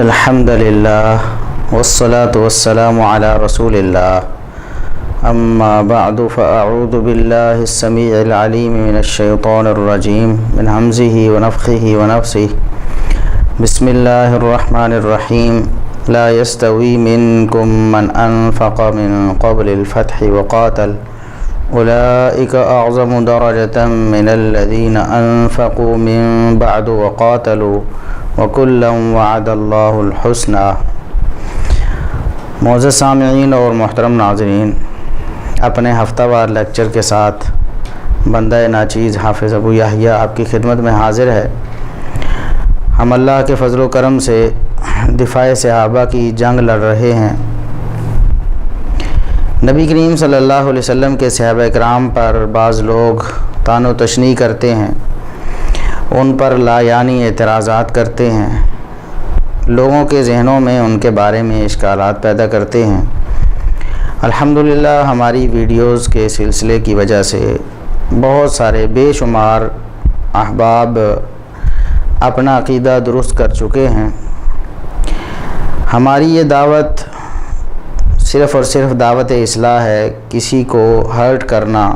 الحمد للہ والصلاة والسلام علی رسول اللہ اما بعد فاعوذ باللہ السمیع العلیم من الشیطان الرجیم من ہمزہ ونفخہ ونفثہ بسم اللہ الرحمن الرحیم لا يستوی منکم من انفق من قبل الفتح وقاتل اولئک اعظم درجة من الذین انفقوا من بعد وقاتلوا وَكُلًّا وَعَدَ اللَّهُ الْحُسْنَى۔ معزز سامعین اور محترم ناظرین، اپنے ہفتہ وار لیکچر کے ساتھ بندہ ناچیز حافظ ابو یحییٰ آپ کی خدمت میں حاضر ہے۔ ہم اللہ کے فضل و کرم سے دفاع صحابہ کی جنگ لڑ رہے ہیں۔ نبی کریم صلی اللہ علیہ وسلم کے صحابہ کرام پر بعض لوگ طعن و تشنیع کرتے ہیں، ان پر لا یعنی اعتراضات کرتے ہیں، لوگوں کے ذہنوں میں ان کے بارے میں اشکالات پیدا کرتے ہیں۔ الحمدللہ ہماری ویڈیوز کے سلسلے کی وجہ سے بہت سارے بے شمار احباب اپنا عقیدہ درست کر چکے ہیں۔ ہماری یہ دعوت صرف اور صرف دعوت اصلاح ہے، کسی کو ہرٹ کرنا،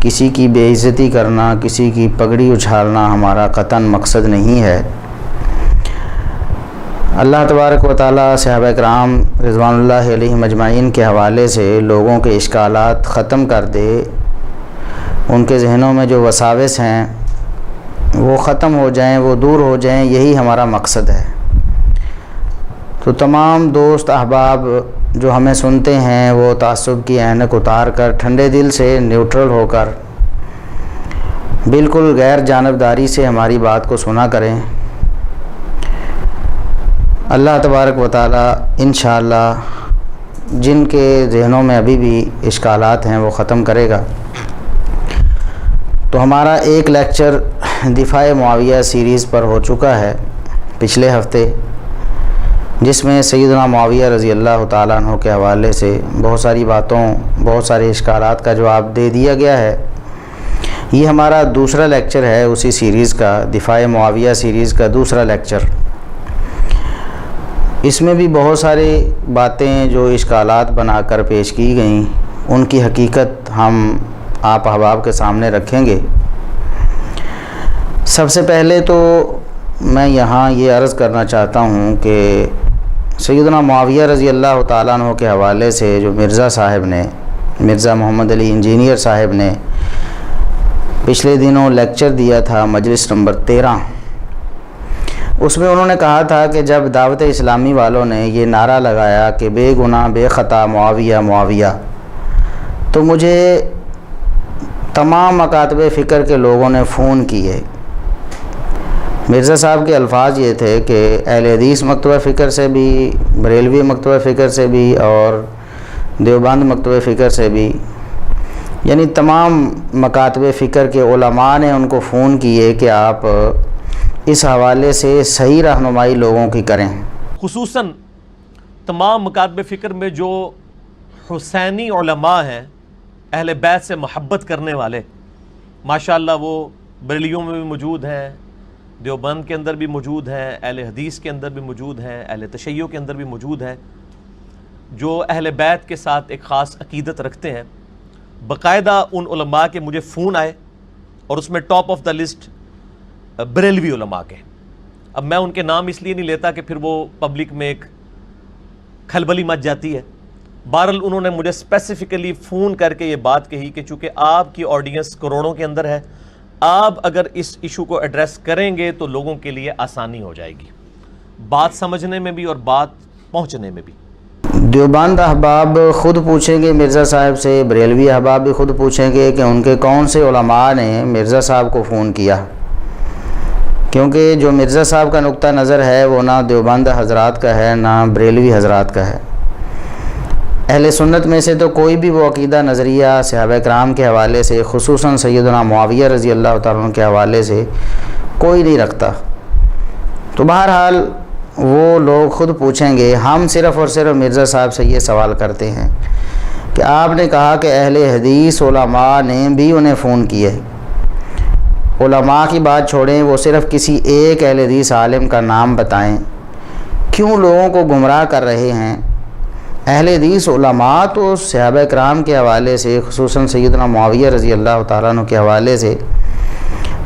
کسی کی بے عزتی کرنا، کسی کی پگڑی اچھالنا ہمارا قطعاً مقصد نہیں ہے۔ اللہ تبارک و تعالی صحابہ کرام رضوان اللہ علیہم اجمعین کے حوالے سے لوگوں کے اشکالات ختم کر دے، ان کے ذہنوں میں جو وساوس ہیں وہ ختم ہو جائیں، وہ دور ہو جائیں، یہی ہمارا مقصد ہے۔ تو تمام دوست احباب جو ہمیں سنتے ہیں وہ تعصب کی عینک اتار کر ٹھنڈے دل سے نیوٹرل ہو کر بالکل غیر جانبداری سے ہماری بات کو سنا کریں۔ اللہ تبارک و تعالی انشاءاللہ جن کے ذہنوں میں ابھی بھی اشکالات ہیں وہ ختم کرے گا۔ تو ہمارا ایک لیکچر دفاع معاویہ سیریز پر ہو چکا ہے پچھلے ہفتے، جس میں سیدنا معاویہ رضی اللہ تعالیٰ عنہ کے حوالے سے بہت ساری باتوں، بہت سارے اشکالات کا جواب دے دیا گیا ہے۔ یہ ہمارا دوسرا لیکچر ہے اسی سیریز کا، دفاع معاویہ سیریز کا دوسرا لیکچر۔ اس میں بھی بہت ساری باتیں جو اشکالات بنا کر پیش کی گئیں، ان کی حقیقت ہم آپ احباب کے سامنے رکھیں گے۔ سب سے پہلے تو میں یہاں یہ عرض کرنا چاہتا ہوں کہ سیدنا معاویہ رضی اللہ تعالیٰ عنہ کے حوالے سے جو مرزا صاحب نے، مرزا محمد علی انجینئر صاحب نے پچھلے دنوں لیکچر دیا تھا مجلس نمبر 13، اس میں انہوں نے کہا تھا کہ جب دعوت اسلامی والوں نے یہ نعرہ لگایا کہ بے گناہ بے خطا معاویہ معاویہ، تو مجھے تمام مکاتب فکر کے لوگوں نے فون کیے۔ مرزا صاحب کے الفاظ یہ تھے کہ اہل حدیث مکتبہ فکر سے بھی، بریلوی مکتبہ فکر سے بھی اور دیوبند مکتبہ فکر سے بھی، یعنی تمام مکاتب فکر کے علماء نے ان کو فون کیے کہ آپ اس حوالے سے صحیح رہنمائی لوگوں کی کریں۔ خصوصاً تمام مکاتب فکر میں جو حسینی علماء ہیں، اہل بیت سے محبت کرنے والے، ماشاءاللہ وہ بریلیوں میں بھی موجود ہیں، دیوبند کے اندر بھی موجود ہیں، اہل حدیث کے اندر بھی موجود ہیں، اہل تشیع کے اندر بھی موجود ہیں، جو اہل بیت کے ساتھ ایک خاص عقیدت رکھتے ہیں۔ باقاعدہ ان علماء کے مجھے فون آئے اور اس میں top of the list Barelvi علماء کے۔ اب میں ان کے نام اس لیے نہیں لیتا کہ پھر وہ پبلک میں ایک کھلبلی مچ جاتی ہے۔ بہرحال انہوں نے مجھے اسپیسیفکلی فون کر کے یہ بات کہی کہ چونکہ آپ کی آڈینس کروڑوں کے اندر ہے، آپ اگر اس ایشو کو ایڈریس کریں گے تو لوگوں کے لیے آسانی ہو جائے گی، بات سمجھنے میں بھی اور بات پہنچنے میں بھی۔ دیوبند احباب خود پوچھیں گے مرزا صاحب سے، بریلوی احباب بھی خود پوچھیں گے کہ ان کے کون سے علماء نے مرزا صاحب کو فون کیا، کیونکہ جو مرزا صاحب کا نقطہ نظر ہے وہ نہ دیوبند حضرات کا ہے نہ بریلوی حضرات کا ہے۔ اہل سنت میں سے تو کوئی بھی وہ عقیدہ نظریہ صحابہ کرام کے حوالے سے، خصوصاً سیدنا معاویہ رضی اللہ تعالیٰ عنہ کے حوالے سے کوئی نہیں رکھتا۔ تو بہرحال وہ لوگ خود پوچھیں گے، ہم صرف اور صرف مرزا صاحب سے یہ سوال کرتے ہیں کہ آپ نے کہا کہ اہل حدیث علماء نے بھی انہیں فون کیے، علماء کی بات چھوڑیں، وہ صرف کسی ایک اہل حدیث عالم کا نام بتائیں کیوں لوگوں کو گمراہ کر رہے ہیں۔ اہل حدیث علماء تو صحابہ کرام کے حوالے سے، خصوصاً سیدنا معاویہ رضی اللہ تعالیٰ عنہ کے حوالے سے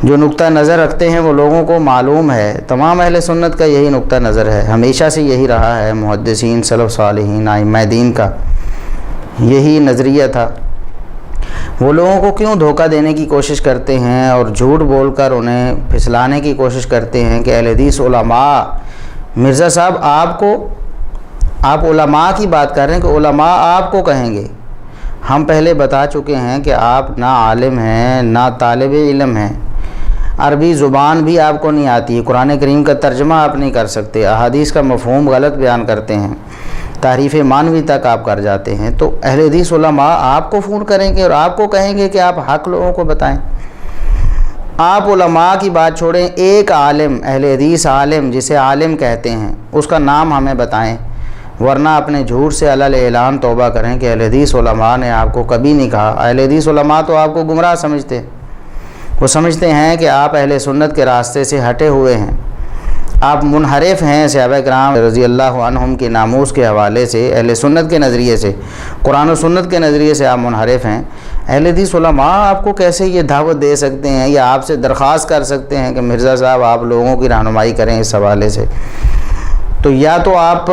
جو نقطہ نظر رکھتے ہیں وہ لوگوں کو معلوم ہے۔ تمام اہل سنت کا یہی نقطہ نظر ہے، ہمیشہ سے یہی رہا ہے، محدثین، سلف صالحین، ائمہ دین کا یہی نظریہ تھا۔ وہ لوگوں کو کیوں دھوکہ دینے کی کوشش کرتے ہیں اور جھوٹ بول کر انہیں پھسلانے کی کوشش کرتے ہیں کہ اہل حدیث علماء، مرزا صاحب آپ علماء کی بات کر رہے ہیں کہ علماء آپ کو کہیں گے۔ ہم پہلے بتا چکے ہیں کہ آپ نہ عالم ہیں نہ طالب علم ہیں، عربی زبان بھی آپ کو نہیں آتی ہے، قرآن کریم کا ترجمہ آپ نہیں کر سکتے، احادیث کا مفہوم غلط بیان کرتے ہیں، تعریف معنوی تک آپ کر جاتے ہیں۔ تو اہل حدیث علماء آپ کو فون کریں گے اور آپ کو کہیں گے کہ آپ حق لوگوں کو بتائیں۔ آپ علماء کی بات چھوڑیں، ایک عالم، اہل حدیث عالم جسے عالم کہتے ہیں، اس کا نام ہمیں بتائیں، ورنہ اپنے جھوٹ سے علل اعلان توبہ کریں کہ اہل حدیث علماء نے آپ کو کبھی نہیں کہا۔ اہل حدیث علماء تو آپ کو گمراہ سمجھتے ہیں، وہ سمجھتے ہیں کہ آپ اہل سنت کے راستے سے ہٹے ہوئے ہیں، آپ منحرف ہیں۔ صحابہ کرام رضی اللہ عنہم کے ناموس کے حوالے سے، اہل سنت کے نظریے سے، قرآن و سنت کے نظریے سے آپ منحرف ہیں۔ اہل حدیث علماء آپ کو کیسے یہ دعوت دے سکتے ہیں یا آپ سے درخواست کر سکتے ہیں کہ مرزا صاحب آپ لوگوں کی رہنمائی کریں اس حوالے سے؟ تو یا تو آپ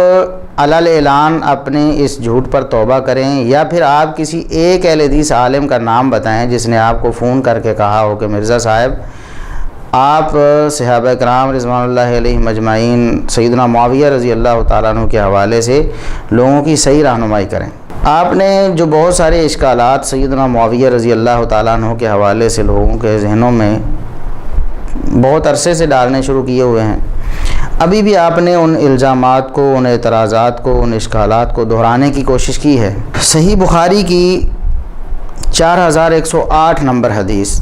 علل اعلان اپنے اس جھوٹ پر توبہ کریں، یا پھر آپ کسی ایک اہل حدیث عالم کا نام بتائیں جس نے آپ کو فون کر کے کہا ہو کہ مرزا صاحب آپ صحابہ کرام رضوان اللہ علیہ مجمعین، سیدنا معاویہ رضی اللہ تعالیٰ عنہ کے حوالے سے لوگوں کی صحیح رہنمائی کریں۔ آپ نے جو بہت سارے اشکالات سیدنا معاویہ رضی اللہ تعالیٰ عنہ کے حوالے سے لوگوں کے ذہنوں میں بہت عرصے سے ڈالنے شروع کیے ہوئے ہیں، ابھی بھی آپ نے ان الزامات کو، ان اعتراضات کو، ان اشکالات کو دہرانے کی کوشش کی ہے۔ صحیح بخاری کی 4108 نمبر حدیث،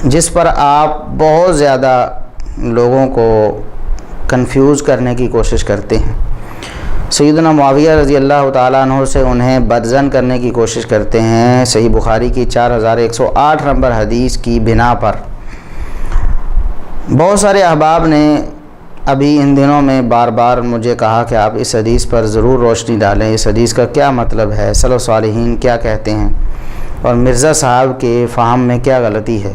جس پر آپ بہت زیادہ لوگوں کو کنفیوز کرنے کی کوشش کرتے ہیں، سیدنا معاویہ رضی اللہ تعالیٰ عنہ سے انہیں بدظن کرنے کی کوشش کرتے ہیں۔ صحیح بخاری کی 4108 نمبر حدیث کی بنا پر بہت سارے احباب نے ابھی ان دنوں میں بار بار مجھے کہا کہ آپ اس حدیث پر ضرور روشنی ڈالیں، اس حدیث کا کیا مطلب ہے، سلف صالحین کیا کہتے ہیں اور مرزا صاحب کے فہم میں کیا غلطی ہے۔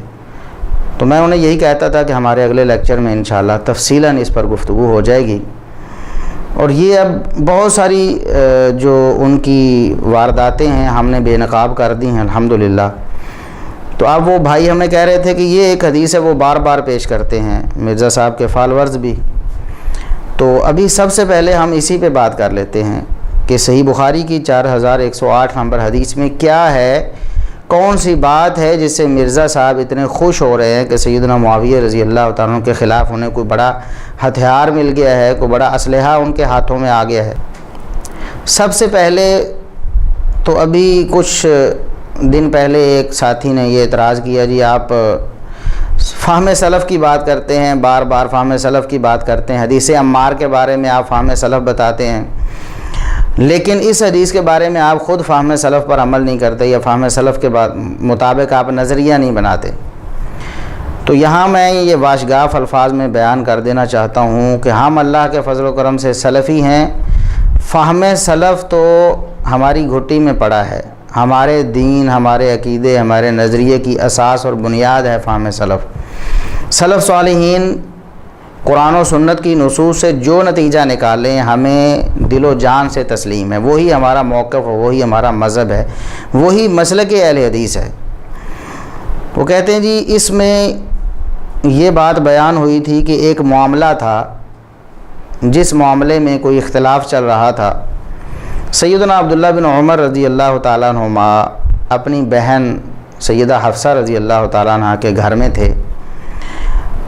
تو میں انہیں یہی کہتا تھا کہ ہمارے اگلے لیکچر میں انشاءاللہ تفصیلاً اس پر گفتگو ہو جائے گی، اور یہ اب بہت ساری جو ان کی وارداتیں ہیں ہم نے بے نقاب کر دی ہیں الحمدللہ۔ تو اب وہ بھائی ہمیں کہہ رہے تھے کہ یہ ایک حدیث ہے وہ بار بار پیش کرتے ہیں، مرزا صاحب کے فالورز بھی۔ تو ابھی سب سے پہلے ہم اسی پہ بات کر لیتے ہیں کہ صحیح بخاری کی 4108 نمبر حدیث میں کیا ہے، کون سی بات ہے جس سے مرزا صاحب اتنے خوش ہو رہے ہیں کہ سیدنا معاویہ رضی اللہ تعالیٰ عنہ کے خلاف انہیں کوئی بڑا ہتھیار مل گیا ہے، کوئی بڑا اسلحہ ان کے ہاتھوں میں آ گیا ہے۔ سب سے پہلے تو ابھی کچھ دن پہلے ایک ساتھی نے یہ اعتراض کیا، جی آپ فہم سلف کی بات کرتے ہیں، بار بار فہم سلف کی بات کرتے ہیں، حدیث عمار کے بارے میں آپ فہم سلف بتاتے ہیں، لیکن اس حدیث کے بارے میں آپ خود فہم سلف پر عمل نہیں کرتے یا فہم سلف کے مطابق آپ نظریہ نہیں بناتے۔ تو یہاں میں یہ واشگاف الفاظ میں بیان کر دینا چاہتا ہوں کہ ہم اللہ کے فضل و کرم سے سلفی ہیں، فہم سلف تو ہماری گھٹی میں پڑا ہے، ہمارے دین، ہمارے عقیدے، ہمارے نظریے کی اساس اور بنیاد ہے فہم سلف۔ سلف صالحین قرآن و سنت کی نصوص سے جو نتیجہ نکالیں ہمیں دل و جان سے تسلیم ہے، وہی ہمارا موقف ہے، وہی ہمارا مذہب ہے، وہی مسلک اہل حدیث ہے۔ وہ کہتے ہیں جی اس میں یہ بات بیان ہوئی تھی کہ ایک معاملہ تھا جس معاملے میں کوئی اختلاف چل رہا تھا، سیدنا عبداللہ بن عمر رضی اللہ تعالیٰ عنہما اپنی بہن سیدہ حفصہ رضی اللہ تعالیٰ عنہ کے گھر میں تھے،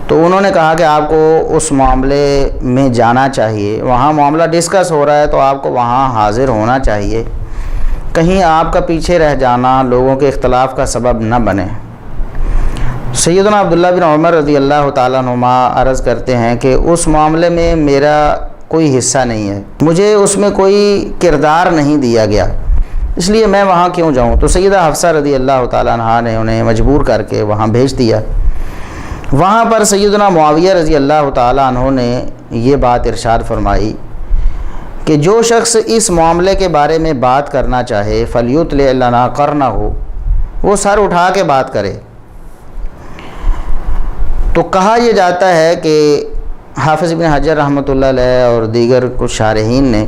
تو انہوں نے کہا کہ آپ کو اس معاملے میں جانا چاہیے، وہاں معاملہ ڈسکس ہو رہا ہے تو آپ کو وہاں حاضر ہونا چاہیے، کہیں آپ کا پیچھے رہ جانا لوگوں کے اختلاف کا سبب نہ بنے۔ سیدنا عبداللہ بن عمر رضی اللہ تعالیٰ عنہما عرض کرتے ہیں کہ اس معاملے میں میرا کوئی حصہ نہیں ہے، مجھے اس میں کوئی کردار نہیں دیا گیا، اس لیے میں وہاں کیوں جاؤں۔ تو سیدہ حفصہ رضی اللہ تعالیٰ عنہ نے انہیں مجبور کر کے وہاں بھیج دیا۔ وہاں پر سیدنا معاویہ رضی اللہ تعالیٰ عنہ نے یہ بات ارشاد فرمائی کہ جو شخص اس معاملے کے بارے میں بات کرنا چاہے فلیطلع لنا قرنہ، وہ سر اٹھا کے بات کرے۔ تو کہا یہ جاتا ہے کہ حافظ ابن حجر رحمۃ اللہ علیہ اور دیگر کچھ شارحین نے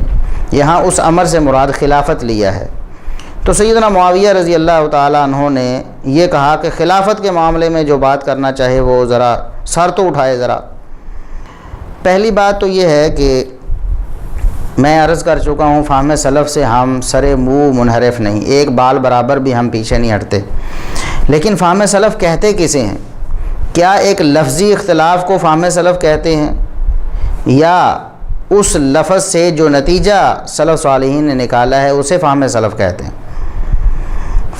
یہاں اس امر سے مراد خلافت لیا ہے۔ تو سیدنا معاویہ رضی اللہ تعالیٰ عنہ نے یہ کہا کہ خلافت کے معاملے میں جو بات کرنا چاہے وہ ذرا سر تو اٹھائے ذرا۔ پہلی بات تو یہ ہے کہ میں عرض کر چکا ہوں، فہم سلف سے ہم سر منہ منحرف نہیں، ایک بال برابر بھی ہم پیچھے نہیں ہٹتے۔ لیکن فہم سلف کہتے کسے ہیں؟ کیا ایک لفظی اختلاف کو فہم سلف کہتے ہیں، یا اس لفظ سے جو نتیجہ سلف صالحین نے نکالا ہے اسے فہم سلف کہتے ہیں؟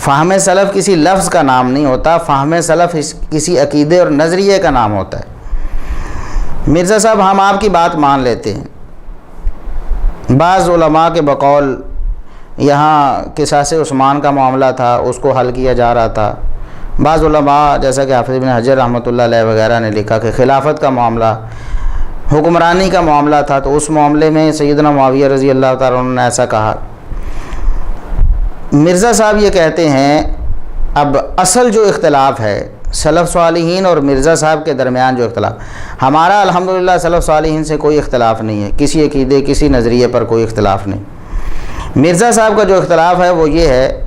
فہم سلف کسی لفظ کا نام نہیں ہوتا، فہم سلف کسی عقیدے اور نظریے کا نام ہوتا ہے۔ مرزا صاحب ہم آپ کی بات مان لیتے ہیں، بعض علماء کے بقول یہاں قصاص عثمان کا معاملہ تھا، اس کو حل کیا جا رہا تھا۔ بعض علماء جیسا کہ حافظ ابن حجر رحمۃ اللہ علیہ وغیرہ نے لکھا کہ خلافت کا معاملہ، حکمرانی کا معاملہ تھا، تو اس معاملے میں سیدنا معاویہ رضی اللہ تعالیٰ عنہ نے ایسا کہا۔ مرزا صاحب یہ کہتے ہیں اب اصل جو اختلاف ہے سلف صالحین اور مرزا صاحب کے درمیان جو اختلاف، ہمارا الحمدللہ سلف صالحین سے کوئی اختلاف نہیں ہے، کسی عقیدے کسی نظریے پر کوئی اختلاف نہیں۔ مرزا صاحب کا جو اختلاف ہے وہ یہ ہے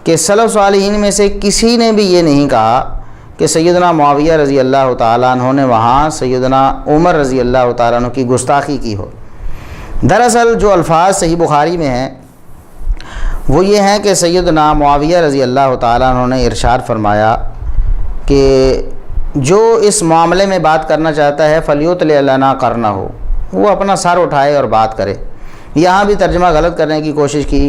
کہ سلف صالحین میں سے کسی نے بھی یہ نہیں کہا کہ سیدنا معاویہ رضی اللہ تعالیٰ عنہ نے وہاں سیدنا عمر رضی اللہ تعالیٰ عنہ کی گستاخی کی ہو۔ دراصل جو الفاظ صحیح بخاری میں ہیں وہ یہ ہیں کہ سیدنا معاویہ رضی اللہ تعالیٰ عنہ نے ارشاد فرمایا کہ جو اس معاملے میں بات کرنا چاہتا ہے فلیطلع لنا قرنہ، وہ اپنا سر اٹھائے اور بات کرے۔ یہاں بھی ترجمہ غلط کرنے کی کوشش کی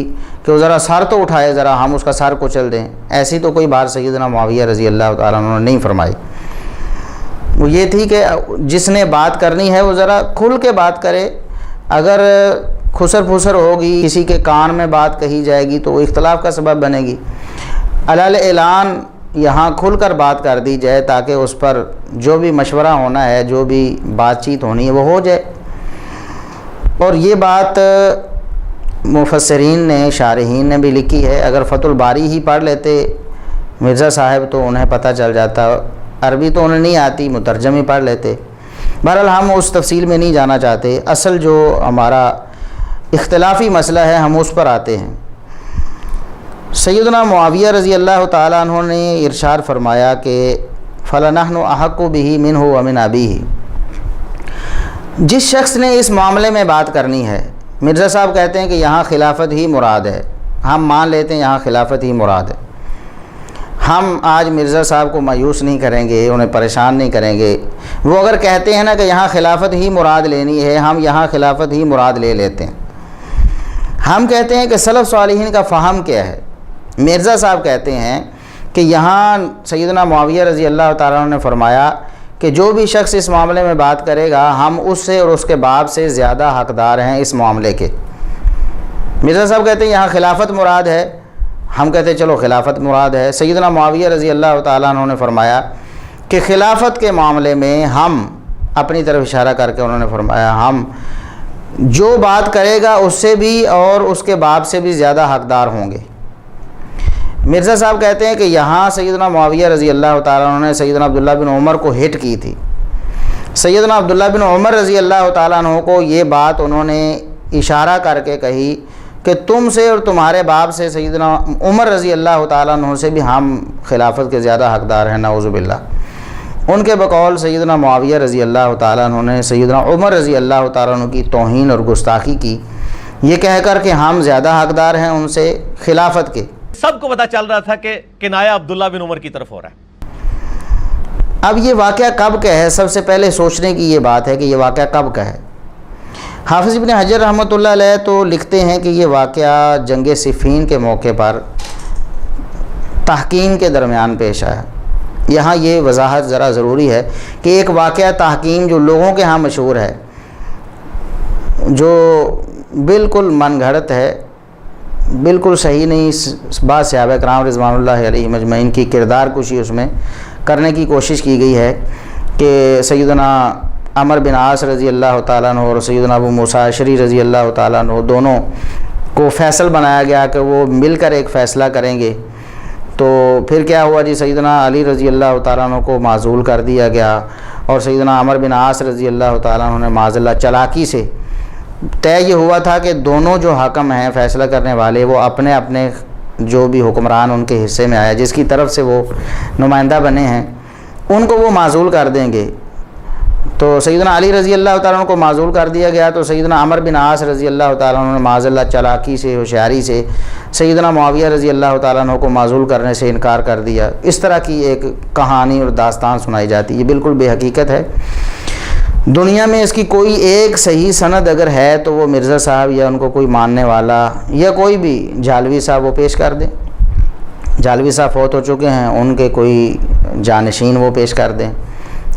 کہ وہ ذرا سر تو اٹھائے، ذرا ہم اس کا سر کچل دیں، ایسی تو کوئی بات سیدنا معاویہ رضی اللہ تعالیٰ عنہ نے نہیں فرمائی۔ وہ یہ تھی کہ جس نے بات کرنی ہے وہ ذرا کھل کے بات کرے، اگر خسر پھسر ہوگی، کسی کے کان میں بات کہی جائے گی تو وہ اختلاف کا سبب بنے گی۔ علل اعلان یہاں کھل کر بات کر دی جائے تاکہ اس پر جو بھی مشورہ ہونا ہے، جو بھی بات چیت ہونی ہے وہ ہو جائے۔ اور یہ بات مفسرین نے، شارحین نے بھی لکھی ہے۔ اگر فتح الباری ہی پڑھ لیتے مرزا صاحب تو انہیں پتہ چل جاتا، عربی تو انہیں نہیں آتی، مترجم ہی پڑھ لیتے۔ بہرحال ہم اس تفصیل میں نہیں جانا چاہتے، اصل جو ہمارا اختلافی مسئلہ ہے ہم اس پر آتے ہیں۔ سیدنا معاویہ رضی اللہ تعالیٰ عنہ نے ارشاد فرمایا کہ فَلَنَحْنُ أَحَقُّ بِهِ مِنْهُ وَمِنْ أَبِيهِ۔ جس شخص نے اس معاملے میں بات کرنی ہے، مرزا صاحب کہتے ہیں کہ یہاں خلافت ہی مراد ہے، ہم مان لیتے ہیں یہاں خلافت ہی مراد ہے۔ ہم آج مرزا صاحب کو مایوس نہیں کریں گے، انہیں پریشان نہیں کریں گے۔ وہ اگر کہتے ہیں نا کہ یہاں خلافت ہی مراد لینی ہے، ہم یہاں خلافت ہی مراد لے لیتے ہیں۔ ہم کہتے ہیں کہ سلف صالحین کا فہم کیا ہے۔ مرزا صاحب کہتے ہیں کہ یہاں سیدنا معاویہ رضی اللہ تعالیٰ عنہ نے فرمایا کہ جو بھی شخص اس معاملے میں بات کرے گا ہم اس سے اور اس کے باپ سے زیادہ حقدار ہیں اس معاملے کے۔ مرزا صاحب کہتے ہیں یہاں خلافت مراد ہے، ہم کہتے ہیں چلو خلافت مراد ہے۔ سیدنا معاویہ رضی اللہ تعالیٰ عنہ نے فرمایا کہ خلافت کے معاملے میں ہم، اپنی طرف اشارہ کر کے انہوں نے فرمایا، ہم جو بات کرے گا اس سے بھی اور اس کے باپ سے بھی زیادہ حقدار ہوں گے۔ مرزا صاحب کہتے ہیں کہ یہاں سیدنا معاویہ رضی اللہ تعالیٰ عنہ نے سیدنا عبداللہ بن عمر کو ہٹ کی تھی۔ سیدنا عبداللہ بن عمر رضی اللہ تعالیٰ عنہ کو یہ بات انہوں نے اشارہ کر کے کہی کہ تم سے اور تمہارے باپ سے، سیدنا عمر رضی اللہ تعالیٰ عنہ سے بھی ہم خلافت کے زیادہ حقدار ہیں، نعوذ باللہ۔ ان کے بقول سیدنا معاویہ رضی اللہ تعالیٰ عنہ نے سیدنا عمر رضی اللہ تعالیٰ عنہ کی توہین اور گستاخی کی، یہ کہہ کر کہ ہم زیادہ حقدار ہیں ان سے خلافت کے۔ سب کو پتہ چل رہا تھا کہ کنایا عبداللہ بن عمر کی طرف ہو رہا ہے۔ اب یہ واقعہ کب کا ہے؟ سب سے پہلے سوچنے کی یہ بات ہے کہ یہ واقعہ کب کا ہے۔ حافظ ابن حجر رحمۃ اللہ علیہ تو لکھتے ہیں کہ یہ واقعہ جنگ صفین کے موقع پر تحکیم کے درمیان پیش آیا۔ یہاں یہ وضاحت ذرا ضروری ہے کہ ایک واقعہ تحکیم جو لوگوں کے ہاں مشہور ہے، جو بالکل من گھڑت ہے، بالکل صحیح نہیں، بعض صحابہ کرام رضوان اللہ علیہ مجمعین کی کردار کشی اس میں کرنے کی کوشش کی گئی ہے کہ سیدنا عمر بن عاص رضی اللہ تعالیٰ عنہ اور سیدنا ابو موسیٰ اشعری رضی اللہ تعالیٰ عنہ دونوں کو فیصل بنایا گیا کہ وہ مل کر ایک فیصلہ کریں گے. تو پھر کیا ہوا جی، سیدنا علی رضی اللہ تعالیٰ عنہ کو معزول کر دیا گیا اور سیدنا عمر بن عاص رضی اللہ تعالیٰ عنہ نے معاذ اللہ چالاکی سے طے یہ ہوا تھا کہ دونوں جو حاکم ہیں فیصلہ کرنے والے وہ اپنے اپنے جو بھی حکمران ان کے حصے میں آیا جس کی طرف سے وہ نمائندہ بنے ہیں ان کو وہ معزول کر دیں گے. تو سیدنا علی رضی اللہ تعالیٰ عنہ کو معزول کر دیا گیا. تو سیدنا عمر بن عاص رضی اللہ تعالیٰ عنہ نے معاذ اللہ چالاکی سے ہوشیاری سے سیدنا معاویہ رضی اللہ تعالیٰ عنہ کو معزول کرنے سے انکار کر دیا. اس طرح کی ایک کہانی اور داستان سنائی جاتی ہے، یہ بالکل بے حقیقت ہے. دنیا میں اس کی کوئی ایک صحیح سند اگر ہے تو وہ مرزا صاحب یا ان کو کوئی ماننے والا یا کوئی بھی جھالوی صاحب وہ پیش کر دیں. جھالوی صاحب فوت ہو چکے ہیں، ان کے کوئی جانشین وہ پیش کر دیں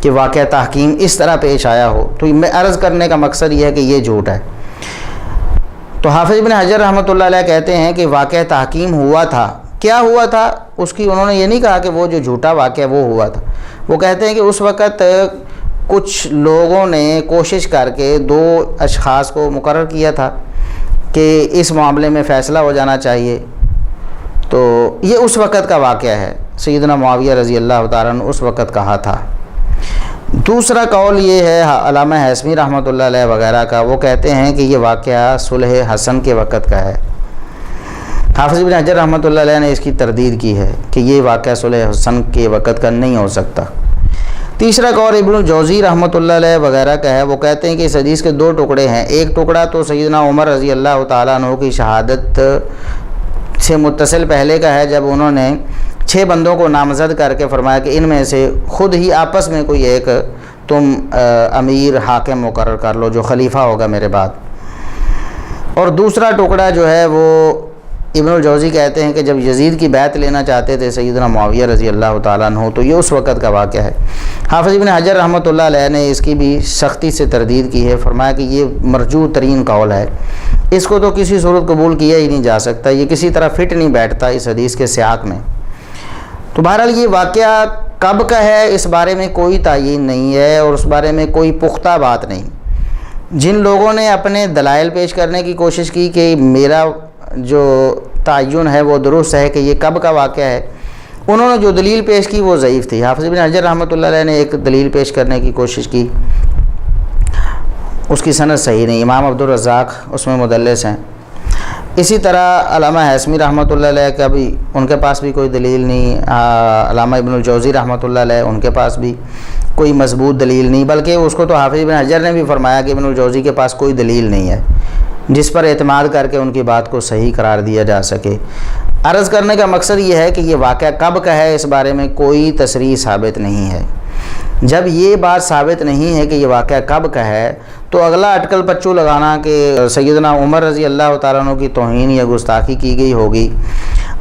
کہ واقعہ تحکیم اس طرح پیش آیا ہو. تو میں عرض کرنے کا مقصد یہ ہے کہ یہ جھوٹ ہے. تو حافظ ابن حجر رحمۃ اللہ علیہ کہتے ہیں کہ واقعہ تحکیم ہوا تھا. کیا ہوا تھا اس کی انہوں نے یہ نہیں کہا کہ وہ جو جھوٹا واقعہ وہ ہوا تھا. وہ کہتے ہیں کہ اس وقت کچھ لوگوں نے کوشش کر کے 2 اشخاص کو مقرر کیا تھا کہ اس معاملے میں فیصلہ ہو جانا چاہیے. تو یہ اس وقت کا واقعہ ہے، سیدنا معاویہ رضی اللہ تعالیٰ نے اس وقت کہا تھا. دوسرا قول یہ ہے علامہ ہیثمی رحمۃ اللہ علیہ وغیرہ کا، وہ کہتے ہیں کہ یہ واقعہ صلح حسن کے وقت کا ہے. حافظ ابن حجر رحمۃ اللہ علیہ نے اس کی تردید کی ہے کہ یہ واقعہ صلح حسن کے وقت کا نہیں ہو سکتا. تیسرا قول ابن الجوزی رحمۃ اللہ علیہ وغیرہ کا ہے. وہ کہتے ہیں کہ اس حدیث کے 2 ٹکڑے ہیں. ایک ٹکڑا تو سیدنا عمر رضی اللہ تعالیٰ عنہ کی شہادت سے متصل پہلے کا ہے، جب انہوں نے 6 بندوں کو نامزد کر کے فرمایا کہ ان میں سے خود ہی آپس میں کوئی ایک تم امیر حاکم مقرر کر لو جو خلیفہ ہوگا میرے بعد. اور دوسرا ٹکڑا جو ہے وہ ابن الجوزی کہتے ہیں کہ جب یزید کی بیعت لینا چاہتے تھے سیدنا معاویہ رضی اللہ تعالیٰ عنہ، تو یہ اس وقت کا واقعہ ہے. حافظ ابن حجر رحمۃ اللہ علیہ نے اس کی بھی سختی سے تردید کی ہے. فرمایا کہ یہ مرجوع ترین قول ہے، اس کو تو کسی صورت قبول کیا ہی نہیں جا سکتا، یہ کسی طرح فٹ نہیں بیٹھتا اس حدیث کے سیاق میں. تو بہرحال یہ واقعہ کب کا ہے اس بارے میں کوئی تعین نہیں ہے اور اس بارے میں کوئی پختہ بات نہیں. جن لوگوں نے اپنے دلائل پیش کرنے کی کوشش کی کہ میرا جو تعین ہے وہ درست ہے کہ یہ کب کا واقعہ ہے، انہوں نے جو دلیل پیش کی وہ ضعیف تھی. حافظ ابن حجر رحمۃ اللہ علیہ نے ایک دلیل پیش کرنے کی کوشش کی، اس کی سند صحیح نہیں، امام عبدالرزاق اس میں مدلس ہیں. اسی طرح علامہ ہیثمی رحمۃ اللہ علیہ کا بھی ان کے پاس بھی کوئی دلیل نہیں. علامہ ابن الجوزی رحمۃ اللہ علیہ ان کے پاس بھی کوئی مضبوط دلیل نہیں، بلکہ اس کو تو حافظ ابن حجر نے بھی فرمایا کہ ابن الجوزی کے پاس کوئی دلیل نہیں ہے جس پر اعتماد کر کے ان کی بات کو صحیح قرار دیا جا سکے. عرض کرنے کا مقصد یہ ہے کہ یہ واقعہ کب کا ہے اس بارے میں کوئی تصریح ثابت نہیں ہے. جب یہ بات ثابت نہیں ہے کہ یہ واقعہ کب کا ہے تو اگلا اٹکل پچو لگانا کہ سیدنا عمر رضی اللہ تعالیٰ عنہ کی توہین یا گستاخی کی گئی ہوگی.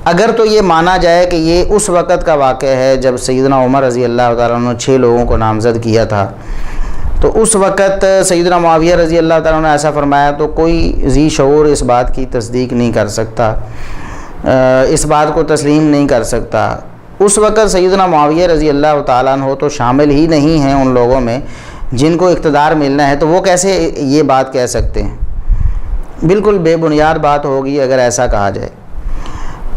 اگر تو یہ مانا جائے کہ یہ اس وقت کا واقعہ ہے جب سیدنا عمر رضی اللہ تعالیٰ عنہ 6 لوگوں کو نامزد کیا تھا، تو اس وقت سیدنا معاویہ رضی اللہ تعالیٰ عنہ نے ایسا فرمایا تو کوئی ذی شعور اس بات کی تصدیق نہیں کر سکتا، اس بات کو تسلیم نہیں کر سکتا. اس وقت سیدنا معاویہ رضی اللہ تعالیٰ عنہ تو شامل ہی نہیں ہیں ان لوگوں میں جن کو اقتدار ملنا ہے، تو وہ کیسے یہ بات کہہ سکتے ہیں؟ بالکل بے بنیاد بات ہوگی اگر ایسا کہا جائے.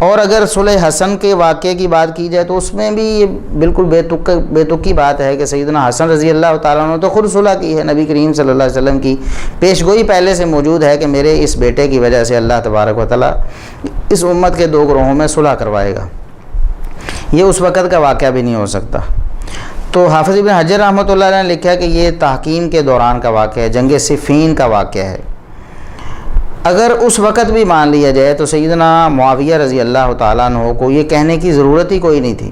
اور اگر صلح حسن کے واقعے کی بات کی جائے تو اس میں بھی یہ بالکل بے تکی بات ہے کہ سیدنا حسن رضی اللہ تعالیٰ عنہ تو خود صلح کی ہے. نبی کریم صلی اللہ علیہ وسلم کی پیشگوئی پہلے سے موجود ہے کہ میرے اس بیٹے کی وجہ سے اللہ تبارک و تعالیٰ اس امت کے 2 گروہوں میں صلح کروائے گا. یہ اس وقت کا واقعہ بھی نہیں ہو سکتا. تو حافظ ابن حجر رحمۃ اللہ علیہ نے لکھا کہ یہ تحکیم کے دوران کا واقعہ ہے، جنگ صفین کا واقعہ ہے. اگر اس وقت بھی مان لیا جائے تو سیدنا معاویہ رضی اللہ تعالیٰ عنہ کو یہ کہنے کی ضرورت ہی کوئی نہیں تھی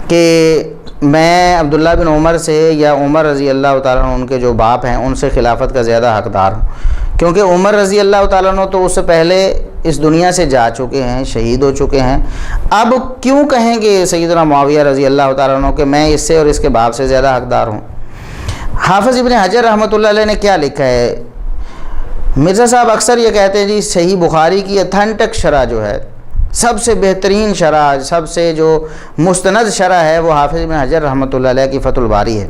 کہ میں عبداللہ بن عمر سے یا عمر رضی اللہ تعالیٰ عنہ ان کے جو باپ ہیں ان سے خلافت کا زیادہ حقدار ہوں، کیونکہ عمر رضی اللہ تعالیٰ عنہ تو اس سے پہلے اس دنیا سے جا چکے ہیں، شہید ہو چکے ہیں. اب کیوں کہیں گے سیدنا معاویہ رضی اللہ تعالیٰ عنہ کہ میں اس سے اور اس کے باپ سے زیادہ حقدار ہوں؟ حافظ ابن حجر رحمۃ اللہ علیہ نے کیا لکھا ہے؟ مرزا صاحب اکثر یہ کہتے ہیں جی صحیح بخاری کی اتھینٹک شرح جو ہے، سب سے بہترین شرح، سب سے جو مستند شرح ہے وہ حافظ ابن حجر رحمۃ اللہ علیہ کی فتح الباری ہے.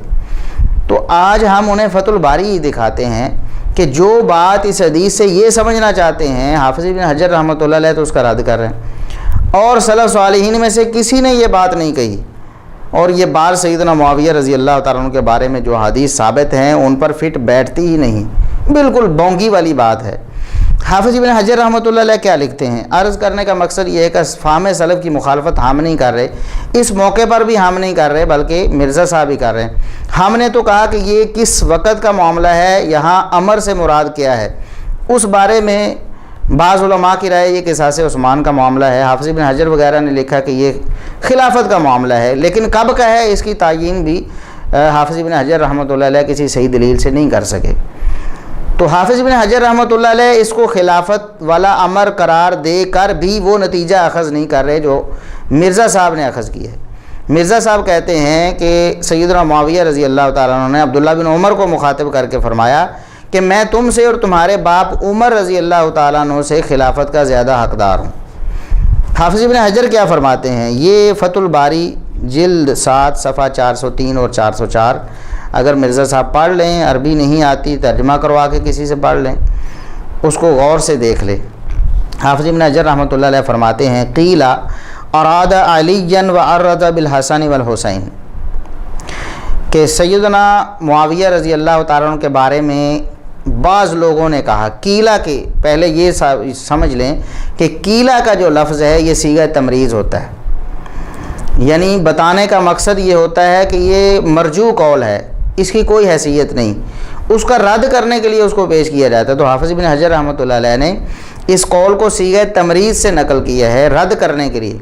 تو آج ہم انہیں فتح الباری ہی دکھاتے ہیں کہ جو بات اس حدیث سے یہ سمجھنا چاہتے ہیں حافظ ابن حجر رحمۃ اللہ علیہ تو اس کا رد کر رہے ہیں، اور سلف صالحین میں سے کسی نے یہ بات نہیں کہی، اور یہ بات سیدنا معاویہ رضی اللہ تعالیٰ عنہ کے بارے میں جو حدیث ثابت ہیں ان پر فٹ بیٹھتی ہی نہیں، بالکل بونگی والی بات ہے۔ حافظ ابن حجر رحمۃ اللہ علیہ کیا لکھتے ہیں؟ عرض کرنے کا مقصد یہ ہے کہ فہم سلف کی مخالفت ہم نہیں کر رہے، اس موقع پر بھی ہم نہیں کر رہے بلکہ مرزا صاحب ہی کر رہے ہیں۔ ہم نے تو کہا کہ یہ کس وقت کا معاملہ ہے، یہاں امر سے مراد کیا ہے، اس بارے میں بعض علماء کی رائے یہ قصاص عثمان کا معاملہ ہے، حافظ ابن حجر وغیرہ نے لکھا کہ یہ خلافت کا معاملہ ہے، لیکن کب کا ہے اس کی تعیین بھی حافظ ابن حجر رحمۃ اللہ علیہ کسی صحیح دلیل سے نہیں کر سکے۔ تو حافظ ابن حجر رحمۃ اللہ علیہ اس کو خلافت والا امر قرار دے کر بھی وہ نتیجہ اخذ نہیں کر رہے جو مرزا صاحب نے اخذ کیا ہے۔ مرزا صاحب کہتے ہیں کہ سیدنا معاویہ رضی اللہ تعالیٰ عنہ نے عبداللہ بن عمر کو مخاطب کر کے فرمایا کہ میں تم سے اور تمہارے باپ عمر رضی اللہ تعالیٰ عنہ سے خلافت کا زیادہ حقدار ہوں۔ حافظ ابن حجر کیا فرماتے ہیں؟ یہ فتح الباری جلد 7 صفحہ 403 اور 404، اگر مرزا صاحب پڑھ لیں، عربی نہیں آتی ترجمہ کروا کے کسی سے پڑھ لیں، اس کو غور سے دیکھ لیں۔ حافظ ابن حجر رحمۃ اللہ علیہ فرماتے ہیں قیل اراد علی وعرض بالحسن والحسین، کہ سیدنا معاویہ رضی اللہ تعالیٰ عنہ کے بارے میں بعض لوگوں نے کہا، قیلا کے پہلے یہ سمجھ لیں کہ قیلا کا جو لفظ ہے یہ صیغہ تمریز ہوتا ہے، یعنی بتانے کا مقصد یہ ہوتا ہے کہ یہ مرجو قول ہے، اس کی کوئی حیثیت نہیں، اس کا رد کرنے کے لیے اس کو پیش کیا جاتا ہے۔ تو حافظ ابن حجر رحمۃ اللہ علیہ نے اس قول کو صیغہ تمریز سے نقل کیا ہے رد کرنے کے لیے۔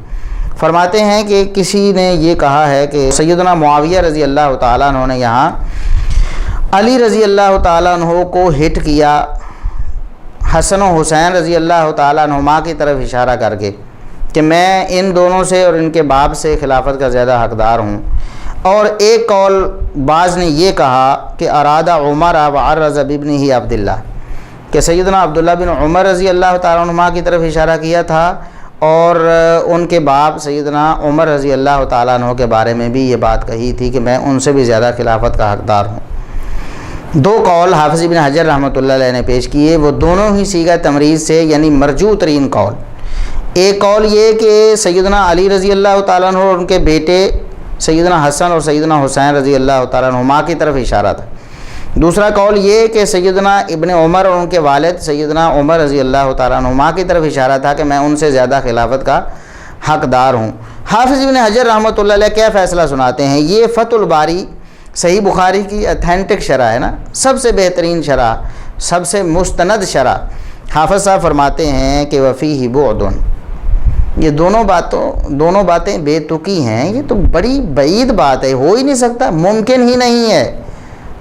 فرماتے ہیں کہ کسی نے یہ کہا ہے کہ سیدنا معاویہ رضی اللہ تعالیٰ عنہ نے یہاں علی رضی اللہ تعالیٰ عنہ کو ہٹ کیا حسن و حسین رضی اللہ تعالیٰ عنہما کی طرف اشارہ کر کے کہ میں ان دونوں سے اور ان کے باپ سے خلافت کا زیادہ حقدار ہوں۔ اور ایک قول بعض نے یہ کہا کہ ارادہ عمر وعرض بابنہ عبداللہ، کہ سیدنا عبداللہ بن عمر رضی اللہ تعالیٰ عنہما کی طرف اشارہ کیا تھا، اور ان کے باپ سیدنا عمر رضی اللہ تعالیٰ عنہ کے بارے میں بھی یہ بات کہی تھی کہ میں ان سے بھی زیادہ خلافت کا حقدار ہوں۔ دو قول حافظ ابن حجر رحمۃ اللہ علیہ نے پیش کیے، وہ دونوں ہی صیغہ تمریز سے یعنی مرجو ترین قول۔ ایک قول یہ کہ سیدنا علی رضی اللہ تعالیٰ عنہ اور ان کے بیٹے سیدنا حسن اور سیدنا حسین رضی اللہ تعالیٰ عنہما کی طرف اشارہ تھا۔ دوسرا قول یہ کہ سیدنا ابن عمر اور ان کے والد سیدنا عمر رضی اللہ تعالیٰ عنہما کی طرف اشارہ تھا کہ میں ان سے زیادہ خلافت کا حقدار ہوں۔ حافظ ابن حجر رحمۃ اللہ علیہ کیا فیصلہ سناتے ہیں؟ یہ فتح الباری صحیح بخاری کی اتھینٹک شرح ہے نا، سب سے بہترین شرح، سب سے مستند شرح۔ حافظ صاحب فرماتے ہیں کہ وفیہ بعد، یہ دونوں باتیں بے تکی ہیں، یہ تو بڑی بعید بات ہے، ہو ہی نہیں سکتا، ممکن ہی نہیں ہے۔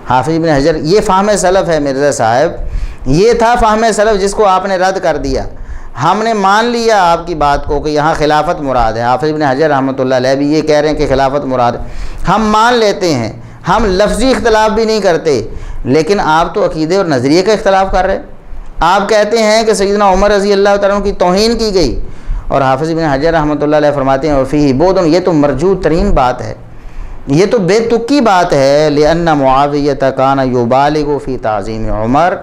حافظ ابن حجر یہ فہم سلف ہے مرزا صاحب، یہ تھا فہم سلف جس کو آپ نے رد کر دیا۔ ہم نے مان لیا آپ کی بات کو کہ یہاں خلافت مراد ہے، حافظ ابن حجر رحمۃ اللہ علیہ بھی یہ کہہ رہے ہیں کہ خلافت مراد ہے، ہم مان لیتے ہیں، ہم لفظی اختلاف بھی نہیں کرتے، لیکن آپ تو عقیدے اور نظریے کا اختلاف کر رہے ہیں۔ آپ کہتے ہیں کہ سیدنا عمر رضی اللہ تعالیٰ عنہ کی توہین کی گئی، اور حافظ ابن حجر رحمۃ اللہ علیہ فرماتے ہیں وفیہ بعد، یہ تو مرجو ترین بات ہے، یہ تو بے تکی بات ہے۔ لأن معاویہ کان یبالغ فی تعظیم عمر،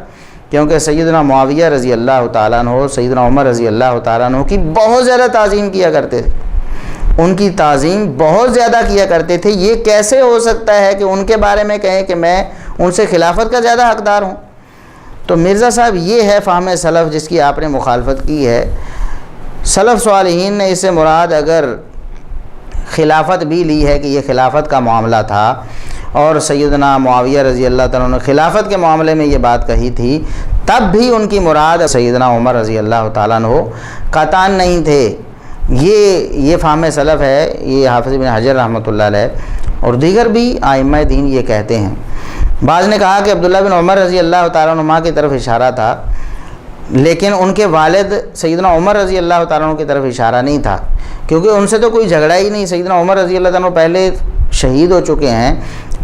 کیونکہ سیدنا معاویہ رضی اللہ تعالیٰ عنہ سیدنا عمر رضی اللہ تعالیٰ عنہ کی بہت زیادہ تعظیم کیا کرتے تھے، ان کی تعظیم بہت زیادہ کیا کرتے تھے۔ یہ کیسے ہو سکتا ہے کہ ان کے بارے میں کہیں کہ میں ان سے خلافت کا زیادہ حقدار ہوں؟ تو مرزا صاحب یہ ہے فہم سلف جس کی آپ نے مخالفت کی ہے۔ سلف صالحین نے اس سے مراد اگر خلافت بھی لی ہے کہ یہ خلافت کا معاملہ تھا، اور سیدنا معاویہ رضی اللہ تعالیٰ عنہ خلافت کے معاملے میں یہ بات کہی تھی، تب بھی ان کی مراد سیدنا عمر رضی اللہ تعالیٰ عنہ قطعاً نہیں تھے۔ یہ فہم سلف ہے، یہ حافظ ابن حجر رحمۃ اللہ علیہ اور دیگر بھی ائمہ دین یہ کہتے ہیں۔ بعض نے کہا کہ عبداللہ بن عمر رضی اللہ تعالیٰ عنہ کی طرف اشارہ تھا، لیکن ان کے والد سیدنا عمر رضی اللہ تعالیٰ عنہ کی طرف اشارہ نہیں تھا، کیونکہ ان سے تو کوئی جھگڑا ہی نہیں، سیدنا عمر رضی اللہ تعالیٰ عنہ پہلے شہید ہو چکے ہیں۔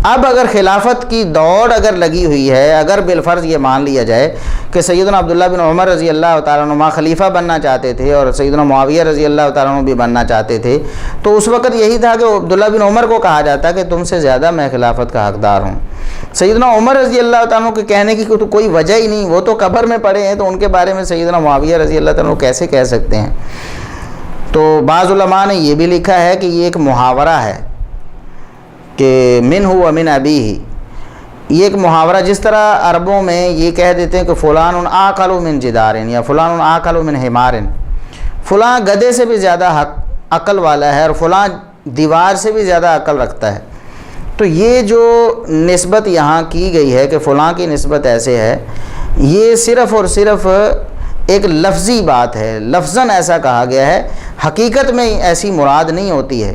اب اگر خلافت کی دوڑ اگر لگی ہوئی ہے، اگر بالفرض یہ مان لیا جائے کہ سیدنا عبداللہ بن عمر رضی اللہ تعالیٰ عنہ خلیفہ بننا چاہتے تھے اور سیدنا معاویہ رضی اللہ تعالیٰ عنہ بھی بننا چاہتے تھے، تو اس وقت یہی تھا کہ عبداللہ بن عمر کو کہا جاتا کہ تم سے زیادہ میں خلافت کا حقدار ہوں۔ سیدنا عمر رضی اللہ تعالیٰ کے کہنے کی تو کوئی وجہ ہی نہیں، وہ تو قبر میں پڑے ہیں، تو ان کے بارے میں سیدنا معاویہ رضی اللہ تعالیٰ کیسے کہہ سکتے ہیں؟ تو بعض علماء نے یہ بھی لکھا ہے کہ یہ ایک محاورہ ہے کہ من ہو من ابی ہی، یہ ایک محاورہ، جس طرح عربوں میں یہ کہہ دیتے ہیں کہ فلان عاقل من جدارن یا فلان عاقل من حمارن، فلاں گدھے سے بھی زیادہ عقل والا ہے اور فلاں دیوار سے بھی زیادہ عقل رکھتا ہے۔ تو یہ جو نسبت یہاں کی گئی ہے کہ فلاں کی نسبت ایسے ہے، یہ صرف اور صرف ایک لفظی بات ہے، لفظاً ایسا کہا گیا ہے، حقیقت میں ایسی مراد نہیں ہوتی ہے،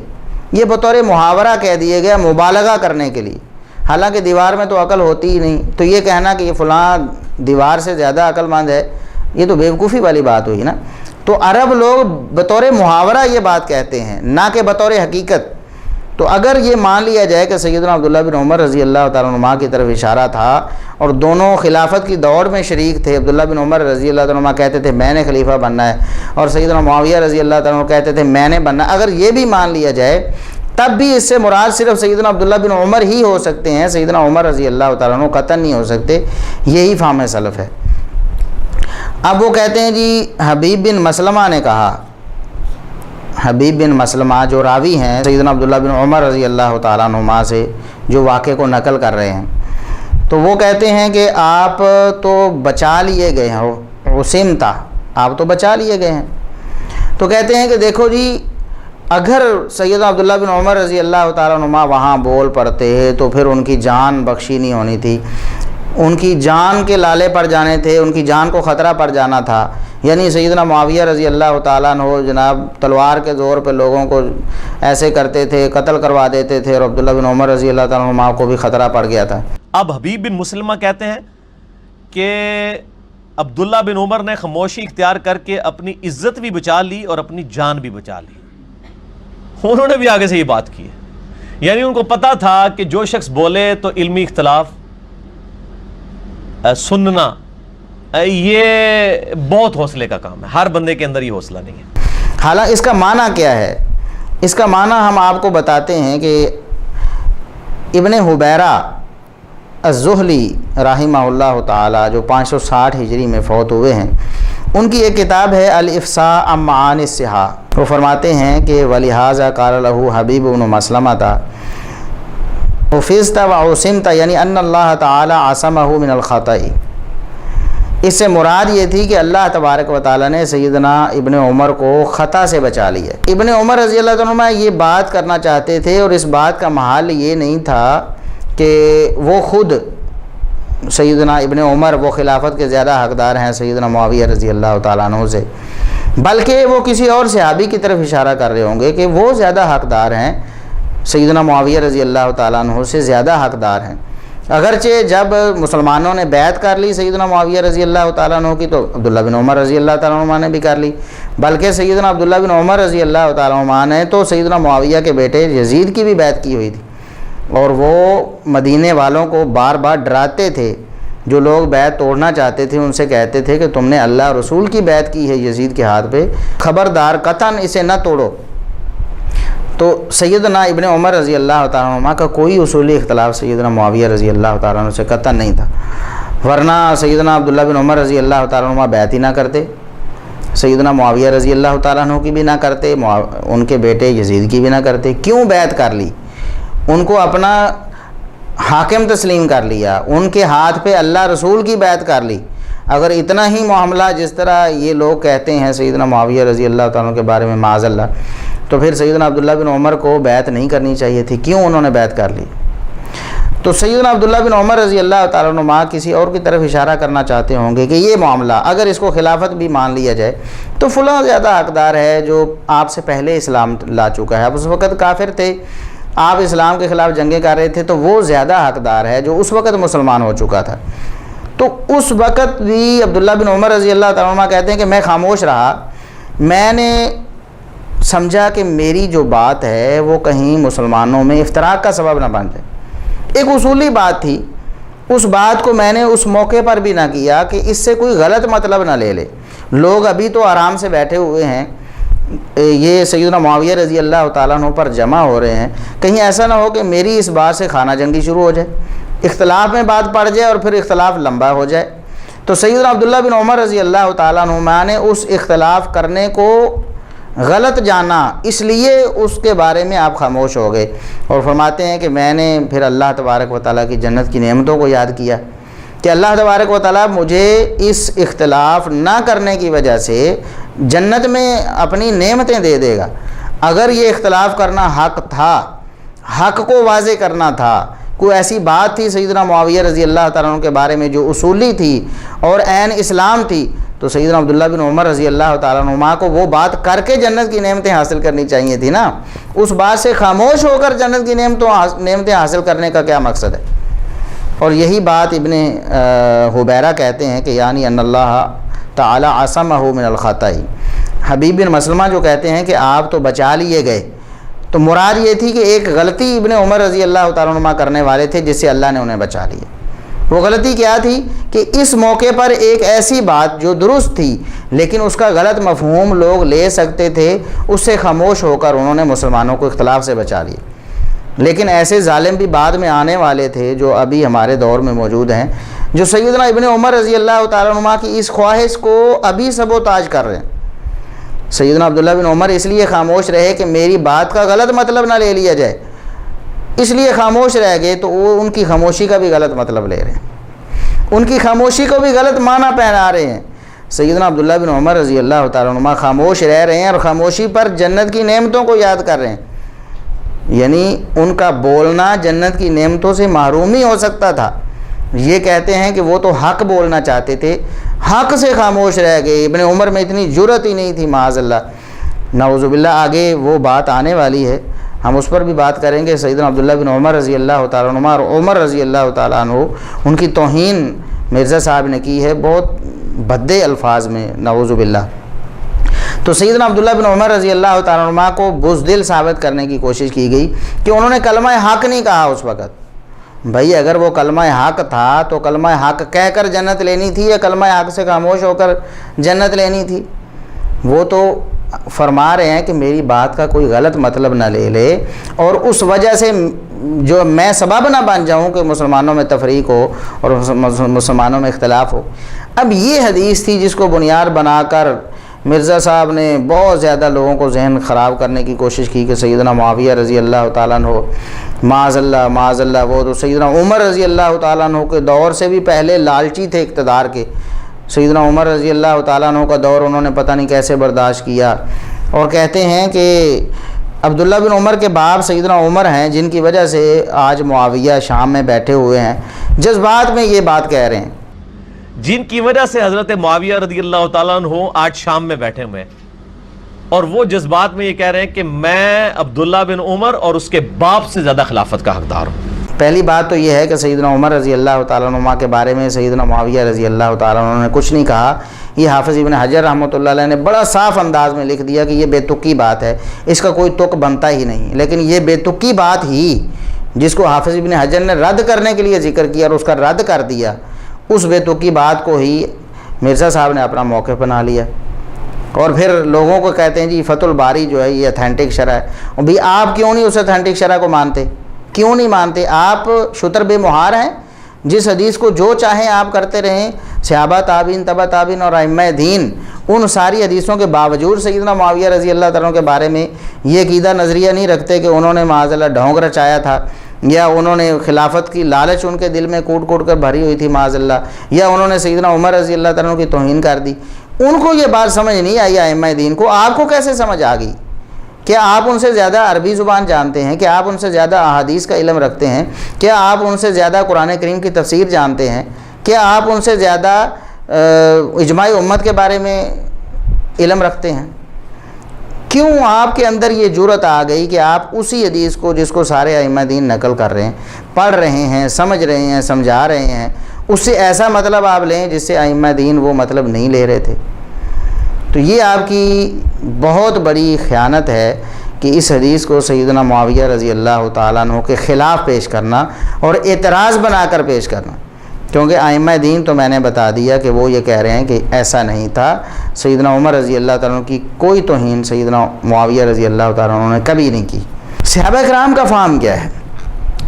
یہ بطور محاورہ کہہ دیا گیا مبالغہ کرنے کے لیے، حالانکہ دیوار میں تو عقل ہوتی ہی نہیں، تو یہ کہنا کہ یہ فلاں دیوار سے زیادہ عقل مند ہے، یہ تو بیوقوفی والی بات ہوئی نا۔ تو عرب لوگ بطور محاورہ یہ بات کہتے ہیں، نہ کہ بطور حقیقت۔ تو اگر یہ مان لیا جائے کہ سیدنا عبداللہ بن عمر رضی اللہ تعالیٰ عنہ کی طرف اشارہ تھا اور دونوں خلافت کی دوڑ میں شریک تھے، عبداللہ بن عمر رضی اللہ تعالیٰ عنہ کہتے تھے میں نے خلیفہ بننا ہے اور سیدنا معاویہ رضی اللہ تعالیٰ عنہ کہتے تھے میں نے بننا ہے، اگر یہ بھی مان لیا جائے تب بھی اس سے مراد صرف سیدنا عبداللہ بن عمر ہی ہو سکتے ہیں، سیدنا عمر رضی اللہ تعالیٰ عنہ قطعاً نہیں ہو سکتے، یہی فہم سلف ہے۔ اب وہ کہتے ہیں جی حبیب بن مسلمہ نے کہا، حبیب بن مسلمہ جو راوی ہیں سیدنا عبداللہ بن عمر رضی اللہ تعالیٰ عنہما سے جو واقعے کو نقل کر رہے ہیں، تو وہ کہتے ہیں کہ آپ تو بچا لیے گئے ہیں، عصمتا، آپ تو بچا لیے گئے ہیں۔ تو کہتے ہیں کہ دیکھو جی اگر سیدنا عبداللہ بن عمر رضی اللہ تعالیٰ عنہما وہاں بول پڑتے تو پھر ان کی جان بخشی نہیں ہونی تھی، ان کی جان کے لالے پڑ جانے تھے، ان کی جان کو خطرہ پڑ جانا تھا، یعنی سیدنا معاویہ رضی اللہ تعالیٰ عنہ جناب تلوار کے زور پہ لوگوں کو ایسے کرتے تھے، قتل کروا دیتے تھے، اور عبداللہ بن عمر رضی اللہ تعالیٰ عنہ کو بھی خطرہ پڑ گیا تھا۔ اب حبیب بن مسلمہ کہتے ہیں کہ عبداللہ بن عمر نے خاموشی اختیار کر کے اپنی عزت بھی بچا لی اور اپنی جان بھی بچا لی، انہوں نے بھی آگے سے یہ بات کی ہے، یعنی ان کو پتا تھا کہ جو شخص بولے تو علمی اختلاف سننا یہ بہت حوصلے کا کام ہے، ہر بندے کے اندر یہ حوصلہ نہیں ہے۔ حالانکہ اس کا معنی کیا ہے؟ اس کا معنی ہم آپ کو بتاتے ہیں کہ ابن حبیرہ الزہلی رحمہ اللہ تعالی جو 560 ہجری میں فوت ہوئے ہیں، ان کی ایک کتاب ہے الافصاء عن معانی الصحاح، وہ فرماتے ہیں کہ ولہذا قال له حبیب بن مسلمہ حفظت وعصمت، یعنی ان اللہ تعالی عصمہ من الخطأ، اس سے مراد یہ تھی کہ اللہ تبارک و تعالی نے سیدنا ابن عمر کو خطا سے بچا لیا۔ ابن عمر رضی اللہ عنہ یہ بات کرنا چاہتے تھے اور اس بات کا محل یہ نہیں تھا کہ وہ خود سیدنا ابن عمر وہ خلافت کے زیادہ حقدار ہیں سیدنا معاویہ رضی اللہ تعالیٰ عنہ سے، بلکہ وہ کسی اور صحابی کی طرف اشارہ کر رہے ہوں گے کہ وہ زیادہ حقدار ہیں، سیدنا معاویہ رضی اللہ تعالیٰ عنہ سے زیادہ حقدار ہیں۔ اگرچہ جب مسلمانوں نے بیعت کر لی سیدنا معاویہ رضی اللہ تعالیٰ عنہ کی تو عبداللہ بن عمر رضی اللہ تعالیٰ عنہ نے بھی کر لی، بلکہ سیدنا عبداللہ بن عمر رضی اللہ تعالیٰ عنہ نے تو سیدنا معاویہ کے بیٹے یزید کی بھی بیعت کی ہوئی تھی، اور وہ مدینے والوں کو بار بار ڈراتے تھے، جو لوگ بیعت توڑنا چاہتے تھے ان سے کہتے تھے کہ تم نے اللہ رسول کی بیعت کی ہے یزید کے ہاتھ پہ، خبردار قطعاً اسے نہ توڑو۔ تو سیدنا ابن عمر رضی اللہ تعالیٰ عنہ کا کوئی اصولی اختلاف سیدنا معاویہ رضی اللہ تعالیٰ عنہ سے قطعاً نہیں تھا، ورنہ سیدنا عبداللہ بن عمر رضی اللہ تعالیٰ عنہ بیعت ہی نہ کرتے، سیدنا معاویہ رضی اللہ تعالیٰ عنہ کی بھی نہ کرتے، ان کے بیٹے یزید کی بھی نہ کرتے۔ کیوں بیعت کر لی؟ ان کو اپنا حاکم تسلیم کر لیا، ان کے ہاتھ پہ اللہ رسول کی بیعت کر لی۔ اگر اتنا ہی معاملہ جس طرح یہ لوگ کہتے ہیں سیدنا معاویہ رضی اللہ تعالیٰ عنہ کے بارے میں معاذ اللہ، تو پھر سیدنا عبداللہ بن عمر کو بیعت نہیں کرنی چاہیے تھی، کیوں انہوں نے بیعت کر لی؟ تو سیدنا عبداللہ بن عمر رضی اللہ تعالیٰ عنہ کسی اور کی طرف اشارہ کرنا چاہتے ہوں گے کہ یہ معاملہ اگر اس کو خلافت بھی مان لیا جائے تو فلاں زیادہ حقدار ہے جو آپ سے پہلے اسلام لا چکا ہے، آپ اس وقت کافر تھے، آپ اسلام کے خلاف جنگیں کر رہے تھے، تو وہ زیادہ حقدار ہے جو اس وقت مسلمان ہو چکا تھا۔ تو اس وقت بھی عبداللہ بن عمر رضی اللہ تعالیٰ عنہ کہتے ہیں کہ میں خاموش رہا، میں نے سمجھا کہ میری جو بات ہے وہ کہیں مسلمانوں میں افتراق کا سبب نہ بن جائے، ایک اصولی بات تھی، اس بات کو میں نے اس موقع پر بھی نہ کیا کہ اس سے کوئی غلط مطلب نہ لے لے، لوگ ابھی تو آرام سے بیٹھے ہوئے ہیں، یہ سیدنا معاویہ رضی اللہ تعالیٰ عنہ پر جمع ہو رہے ہیں، کہیں ایسا نہ ہو کہ میری اس بات سے خانہ جنگی شروع ہو جائے، اختلاف میں بات پڑ جائے اور پھر اختلاف لمبا ہو جائے۔ تو سیدنا عبداللہ بن عمر رضی اللہ تعالیٰ عنہما نے اس اختلاف کرنے کو غلط جانا، اس لیے اس کے بارے میں آپ خاموش ہو گئے، اور فرماتے ہیں کہ میں نے پھر اللہ تبارک و تعالیٰ کی جنت کی نعمتوں کو یاد کیا کہ اللہ تبارک و تعالیٰ مجھے اس اختلاف نہ کرنے کی وجہ سے جنت میں اپنی نعمتیں دے دے گا۔ اگر یہ اختلاف کرنا حق تھا، حق کو واضح کرنا تھا، کوئی ایسی بات تھی سیدنا معاویہ رضی اللہ تعالیٰ عنہ کے بارے میں جو اصولی تھی اور عین اسلام تھی، تو سیدنا عبداللہ بن عمر رضی اللہ تعالیٰ عنہما کو وہ بات کر کے جنت کی نعمتیں حاصل کرنی چاہیے تھی نا۔ اس بات سے خاموش ہو کر جنت کی نعمتیں حاصل کرنے کا کیا مقصد ہے؟ اور یہی بات ابن حبیرہ کہتے ہیں کہ یعنی ان اللہ تعالی عصمہ من الخطأ، حبیب بن مسلمہ جو کہتے ہیں کہ آپ تو بچا لیے گئے، تو مراد یہ تھی کہ ایک غلطی ابن عمر رضی اللہ تعالیٰ عنہ کرنے والے تھے جس سے اللہ نے انہیں بچا لیا۔ وہ غلطی کیا تھی کہ اس موقع پر ایک ایسی بات جو درست تھی لیکن اس کا غلط مفہوم لوگ لے سکتے تھے، اس سے خاموش ہو کر انہوں نے مسلمانوں کو اختلاف سے بچا لیا۔ لیکن ایسے ظالم بھی بعد میں آنے والے تھے جو ابھی ہمارے دور میں موجود ہیں، جو سیدنا ابن عمر رضی اللہ تعالیٰ عنہ کی اس خواہش کو ابھی سبوتاج کر رہے ہیں۔ سیدنا عبداللہ بن عمر اس لیے خاموش رہے کہ میری بات کا غلط مطلب نہ لے لیا جائے، اس لیے خاموش رہ گئے، تو وہ ان کی خاموشی کا بھی غلط مطلب لے رہے ہیں، ان کی خاموشی کو بھی غلط معنی پہنا رہے ہیں۔ سیدنا عبداللہ بن عمر رضی اللہ تعالیٰ عنہ خاموش رہ رہے ہیں اور خاموشی پر جنت کی نعمتوں کو یاد کر رہے ہیں، یعنی ان کا بولنا جنت کی نعمتوں سے محروم ہی ہو سکتا تھا۔ یہ کہتے ہیں کہ وہ تو حق بولنا چاہتے تھے، حق سے خاموش رہ گئے، ابن عمر میں اتنی جرأت ہی نہیں تھی، معاذ اللہ، نعوذ باللہ۔ آگے وہ بات آنے والی ہے، ہم اس پر بھی بات کریں گے۔ سیدنا عبداللہ بن عمر رضی اللہ تعالیٰ عنہ اور عمر رضی اللہ تعالیٰ عنہ، ان کی توہین مرزا صاحب نے کی ہے بہت بھدے الفاظ میں، نعوذ باللہ۔ تو سیدنا عبداللہ بن عمر رضی اللہ تعالیٰ عنہ کو بزدل ثابت کرنے کی کوشش کی گئی کہ انہوں نے کلمہ حق نہیں کہا اس وقت۔ بھائی اگر وہ کلمہ حق تھا تو کلمہ حق کہہ کر جنت لینی تھی یا کلمہ حق سے خاموش ہو کر جنت لینی تھی؟ وہ تو فرما رہے ہیں کہ میری بات کا کوئی غلط مطلب نہ لے لے اور اس وجہ سے جو میں سبب نہ بن جاؤں کہ مسلمانوں میں تفریق ہو اور مسلمانوں میں اختلاف ہو۔ اب یہ حدیث تھی جس کو بنیاد بنا کر مرزا صاحب نے بہت زیادہ لوگوں کو ذہن خراب کرنے کی کوشش کی کہ سیدنا معاویہ رضی اللہ تعالیٰ عنہ معاذ اللہ وہ تو سیدنا عمر رضی اللہ تعالیٰ عنہ کے دور سے بھی پہلے لالچی تھے اقتدار کے۔ سیدنا عمر رضی اللہ تعالیٰ عنہ کا دور انہوں نے پتہ نہیں کیسے برداشت کیا، اور کہتے ہیں کہ عبداللہ بن عمر کے باپ سیدنا عمر ہیں جن کی وجہ سے آج معاویہ شام میں بیٹھے ہوئے ہیں، جذبات میں یہ بات کہہ رہے ہیں، جن کی وجہ سے حضرت معاویہ رضی اللہ تعالیٰ عنہ آج شام میں بیٹھے ہوئے ہیں، اور وہ جذبات میں یہ کہہ رہے ہیں کہ میں عبداللہ بن عمر اور اس کے باپ سے زیادہ خلافت کا حقدار ہوں۔ پہلی بات تو یہ ہے کہ سیدنا عمر رضی اللہ تعالیٰ عنہ کے بارے میں سیدنا معاویہ رضی اللہ تعالیٰ عنہ نے کچھ نہیں کہا۔ یہ حافظ ابن حجر رحمۃ اللہ علیہ نے بڑا صاف انداز میں لکھ دیا کہ یہ بے تکی بات ہے، اس کا کوئی تک بنتا ہی نہیں، لیکن یہ بے تکی بات ہی جس کو حافظ ابن حجر نے رد کرنے کے لیے ذکر کیا اور اس کا رد کر دیا، اس بے تکی بات کو ہی مرزا صاحب نے اپنا موقع بنا لیا، اور پھر لوگوں کو کہتے ہیں جی فتح الباری جو ہے یہ اتھینٹک شرح ہے۔ اور بھی آپ کیوں نہیں اس اتھینٹک شرح کو مانتے؟ کیوں نہیں مانتے؟ آپ شتر بے مہار ہیں، جس حدیث کو جو چاہیں آپ کرتے رہیں، صحابہ تابعین تبع تابعین اور ائمہ دین ان ساری حدیثوں کے باوجود سیدنا معاویہ رضی اللہ تعالیٰ کے بارے میں یہ عقیدہ نظریہ نہیں رکھتے کہ انہوں نے معاذ اللہ ڈھونگ رچایا تھا، یا انہوں نے خلافت کی لالچ ان کے دل میں کوٹ کوٹ کر بھری ہوئی تھی معاذ اللہ، یا انہوں نے سیدنا عمر رضی اللہ تعالیٰ کی توہین کر دی۔ ان کو یہ بات سمجھ نہیں آئی ائمہ دین کو، آپ کو کیسے سمجھ آ گئی؟ کیا آپ ان سے زیادہ عربی زبان جانتے ہیں؟ کیا آپ ان سے زیادہ احادیث کا علم رکھتے ہیں؟ کیا آپ ان سے زیادہ قرآن کریم کی تفسیر جانتے ہیں؟ کیا آپ ان سے زیادہ اجماع امت کے بارے میں علم رکھتے ہیں؟ کیوں آپ کے اندر یہ جرأت آ گئی کہ آپ اسی حدیث کو جس کو سارے ائمہ دین نقل کر رہے ہیں، پڑھ رہے ہیں، سمجھ رہے ہیں، سمجھا رہے ہیں، اس سے ایسا مطلب آپ لیں جس سے ائمہ دین وہ مطلب نہیں لے رہے تھے؟ تو یہ آپ کی بہت بڑی خیانت ہے کہ اس حدیث کو سیدنا معاویہ رضی اللہ تعالیٰ عنہ کے خلاف پیش کرنا اور اعتراض بنا کر پیش کرنا، کیونکہ ائمہ دین تو میں نے بتا دیا کہ وہ یہ کہہ رہے ہیں کہ ایسا نہیں تھا، سیدنا عمر رضی اللہ تعالیٰ عنہ کی کوئی توہین سیدنا معاویہ رضی اللہ تعالیٰ عنہ نے کبھی نہیں کی۔ صحابہ کرام کا فہم کیا ہے؟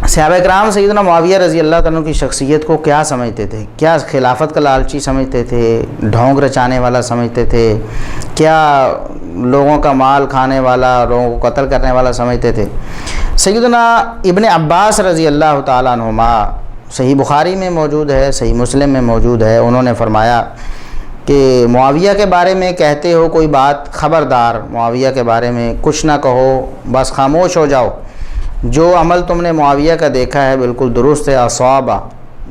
صحابہ کرام سیدنا معاویہ رضی اللہ تعالیٰ عنہ کی شخصیت کو کیا سمجھتے تھے؟ کیا خلافت کا لالچی سمجھتے تھے؟ ڈھونگ رچانے والا سمجھتے تھے؟ کیا لوگوں کا مال کھانے والا، لوگوں کو قتل کرنے والا سمجھتے تھے؟ سیدنا ابن عباس رضی اللہ تعالیٰ عنہما، صحیح بخاری میں موجود ہے، صحیح مسلم میں موجود ہے، انہوں نے فرمایا کہ معاویہ کے بارے میں کہتے ہو کوئی بات، خبردار معاویہ کے بارے میں کچھ نہ کہو، بس خاموش ہو جاؤ۔ جو عمل تم نے معاویہ کا دیکھا ہے بالکل درست ہے، اصوابہ،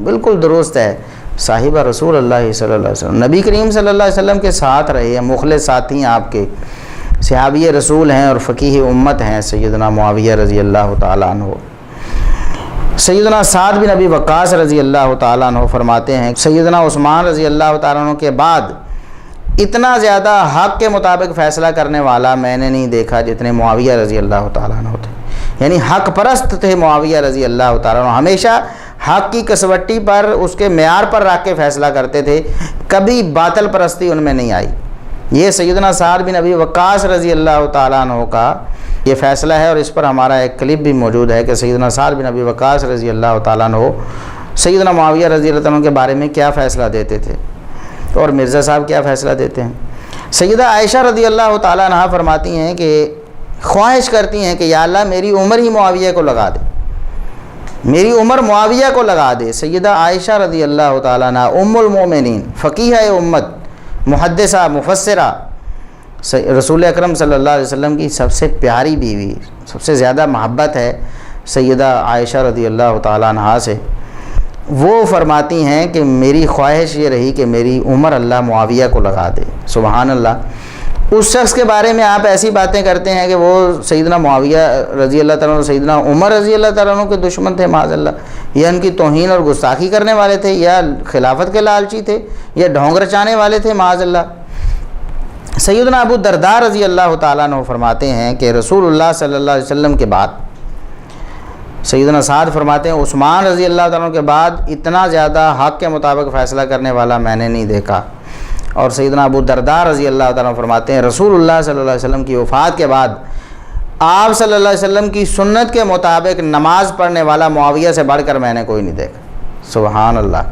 بالکل درست ہے۔ صاحب رسول اللہ صلی اللہ علیہ وسلم، نبی کریم صلی اللہ علیہ وسلم کے ساتھ رہے ہیں، مخلص ساتھی ہیں آپ کے، صحابی رسول ہیں اور فقیہ امت ہیں سیدنا معاویہ رضی اللہ تعالیٰ عنہ۔ سیدنا سعد بن ابی وقاص رضی اللہ تعالیٰ عنہ فرماتے ہیں سیدنا عثمان رضی اللہ تعالیٰ عنہ کے بعد اتنا زیادہ حق کے مطابق فیصلہ کرنے والا میں نے نہیں دیکھا جتنے معاویہ رضی اللہ تعالیٰ عنہ تھے۔ یعنی حق پرست تھے معاویہ رضی اللہ تعالیٰ عنہ، ہمیشہ حق کی کسوٹی پر، اس کے معیار پر رکھ کے فیصلہ کرتے تھے، کبھی باطل پرستی ان میں نہیں آئی۔ یہ سیدنا سعد بن ابی وقاص رضی اللہ تعالیٰ عنہ کا یہ فیصلہ ہے، اور اس پر ہمارا ایک کلپ بھی موجود ہے کہ سیدنا سعد بن ابی وقاص رضی اللہ تعالیٰ عنہ سیدنا معاویہ رضی اللہ عنہ کے بارے میں کیا فیصلہ دیتے تھے اور مرزا صاحب کیا فیصلہ دیتے ہیں۔ سیدہ عائشہ رضی اللہ تعالیٰ عنہ فرماتی ہیں کہ خواہش کرتی ہیں کہ یا اللہ میری عمر ہی معاویہ کو لگا دے، میری عمر معاویہ کو لگا دے۔ سیدہ عائشہ رضی اللہ تعالیٰ عنہ ام المومنین، فقیہ امت، محدثہ، مفسرہ، رسول اکرم صلی اللہ علیہ وسلم کی سب سے پیاری بیوی، سب سے زیادہ محبت ہے سیدہ عائشہ رضی اللہ تعالیٰ عنہ سے۔ وہ فرماتی ہیں کہ میری خواہش یہ رہی کہ میری عمر اللہ معاویہ کو لگا دے۔ سبحان اللہ۔ اس شخص کے بارے میں آپ ایسی باتیں کرتے ہیں کہ وہ سیدنا معاویہ رضی اللہ تعالیٰ عنہ، سیدنا عمر رضی اللہ تعالیٰ عنہ کے دشمن تھے معاذ اللہ، یا ان کی توہین اور گستاخی کرنے والے تھے، یا خلافت کے لالچی تھے، یا ڈھونگ رچانے والے تھے معاذ اللہ۔ سیدنا ابو الدرداء رضی اللہ تعالیٰ عنہ فرماتے ہیں کہ رسول اللہ صلی اللہ علیہ وسلم کے بعد، سیدنا سعد فرماتے ہیں عثمان رضی اللہ تعالیٰ عنہ کے بعد اتنا زیادہ حق کے مطابق فیصلہ کرنے والا میں نے نہیں دیکھا۔ اور سیدنا ابو الدرداء رضی اللہ تعالیٰ عنہ فرماتے ہیں رسول اللہ صلی اللہ علیہ وسلم کی وفات کے بعد آپ صلی اللہ علیہ وسلم کی سنت کے مطابق نماز پڑھنے والا معاویہ سے بڑھ کر میں نے کوئی نہیں دیکھا۔ سبحان اللہ۔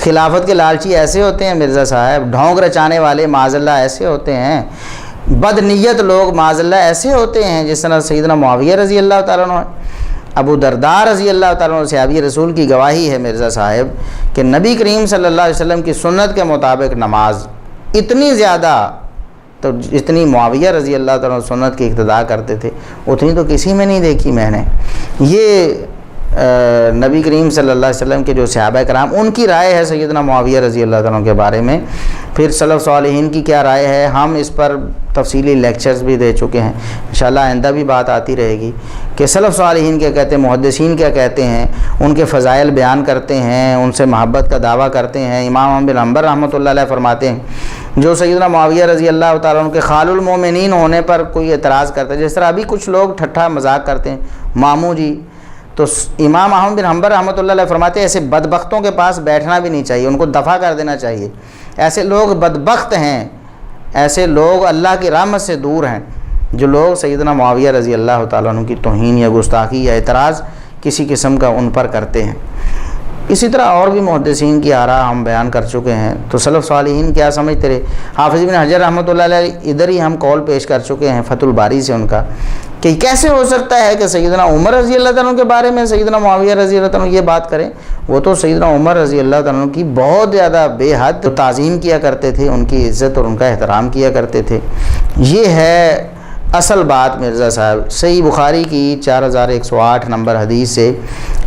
خلافت کے لالچی ایسے ہوتے ہیں مرزا صاحب، ڈھونگ رچانے والے معاذ اللہ ایسے ہوتے ہیں، بد نیت لوگ معاذ اللہ ایسے ہوتے ہیں جس طرح سیدنا معاویہ رضی اللہ تعالیٰ عنہ۔ ابو درداء رضی اللہ تعالیٰ عنہ صحابی رسول کی گواہی ہے مرزا صاحب کہ نبی کریم صلی اللہ علیہ وسلم کی سنت کے مطابق نماز اتنی زیادہ، تو جتنی معاویہ رضی اللہ تعالیٰ عنہ سنت کی اقتداء کرتے تھے اتنی تو کسی میں نہیں دیکھی میں نے۔ یہ نبی کریم صلی اللہ علیہ وسلم کے جو صحابہ کرام ان کی رائے ہے سیدنا معاویہ رضی اللہ تعالیٰ عنہ کے بارے میں۔ پھر سلف صالحین کی کیا رائے ہے، ہم اس پر تفصیلی لیکچرز بھی دے چکے ہیں، انشاءاللہ آئندہ بھی بات آتی رہے گی کہ سلف صالحین کیا کہتے ہیں، محدثین کیا کہتے ہیں، ان کے فضائل بیان کرتے ہیں، ان سے محبت کا دعویٰ کرتے ہیں۔ امام احمد بن حنبل رحمۃ اللہ علیہ فرماتے ہیں جو سیدنا معاویہ رضی اللہ تعالیٰ عنہ کے خال المومنین ہونے پر کوئی اعتراض کرتا ہے، جس طرح ابھی کچھ لوگ ٹھٹھا مذاق کرتے ہیں ماموں جی، تو امام احمد بن حنبل رحمۃ اللہ علیہ فرماتے ہیں ایسے بدبختوں کے پاس بیٹھنا بھی نہیں چاہیے، ان کو دفع کر دینا چاہیے۔ ایسے لوگ بدبخت ہیں، ایسے لوگ اللہ کی رحمت سے دور ہیں جو لوگ سیدنا معاویہ رضی اللہ تعالیٰ عنہ کی توہین یا گستاخی یا اعتراض کسی قسم کا ان پر کرتے ہیں۔ اسی طرح اور بھی محدثین کی آراء ہم بیان کر چکے ہیں، تو سلف صالحین کیا سمجھتے رہے۔ حافظ ابن حجر رحمۃ اللہ علیہ ادھر ہی ہم قول پیش کر چکے ہیں فتح الباری سے ان کا، کہ کیسے ہو سکتا ہے کہ سیدنا عمر رضی اللہ تعالیٰ عنہ کے بارے میں سیدنا معاویہ رضی اللہ تعالیٰ عنہ یہ بات کریں۔ وہ تو سیدنا عمر رضی اللہ تعالیٰ عنہ کی بہت زیادہ بے حد تعظیم کیا کرتے تھے، ان کی عزت اور ان کا احترام کیا کرتے تھے۔ یہ ہے اصل بات مرزا صاحب۔ صحیح بخاری کی 4108 نمبر حدیث سے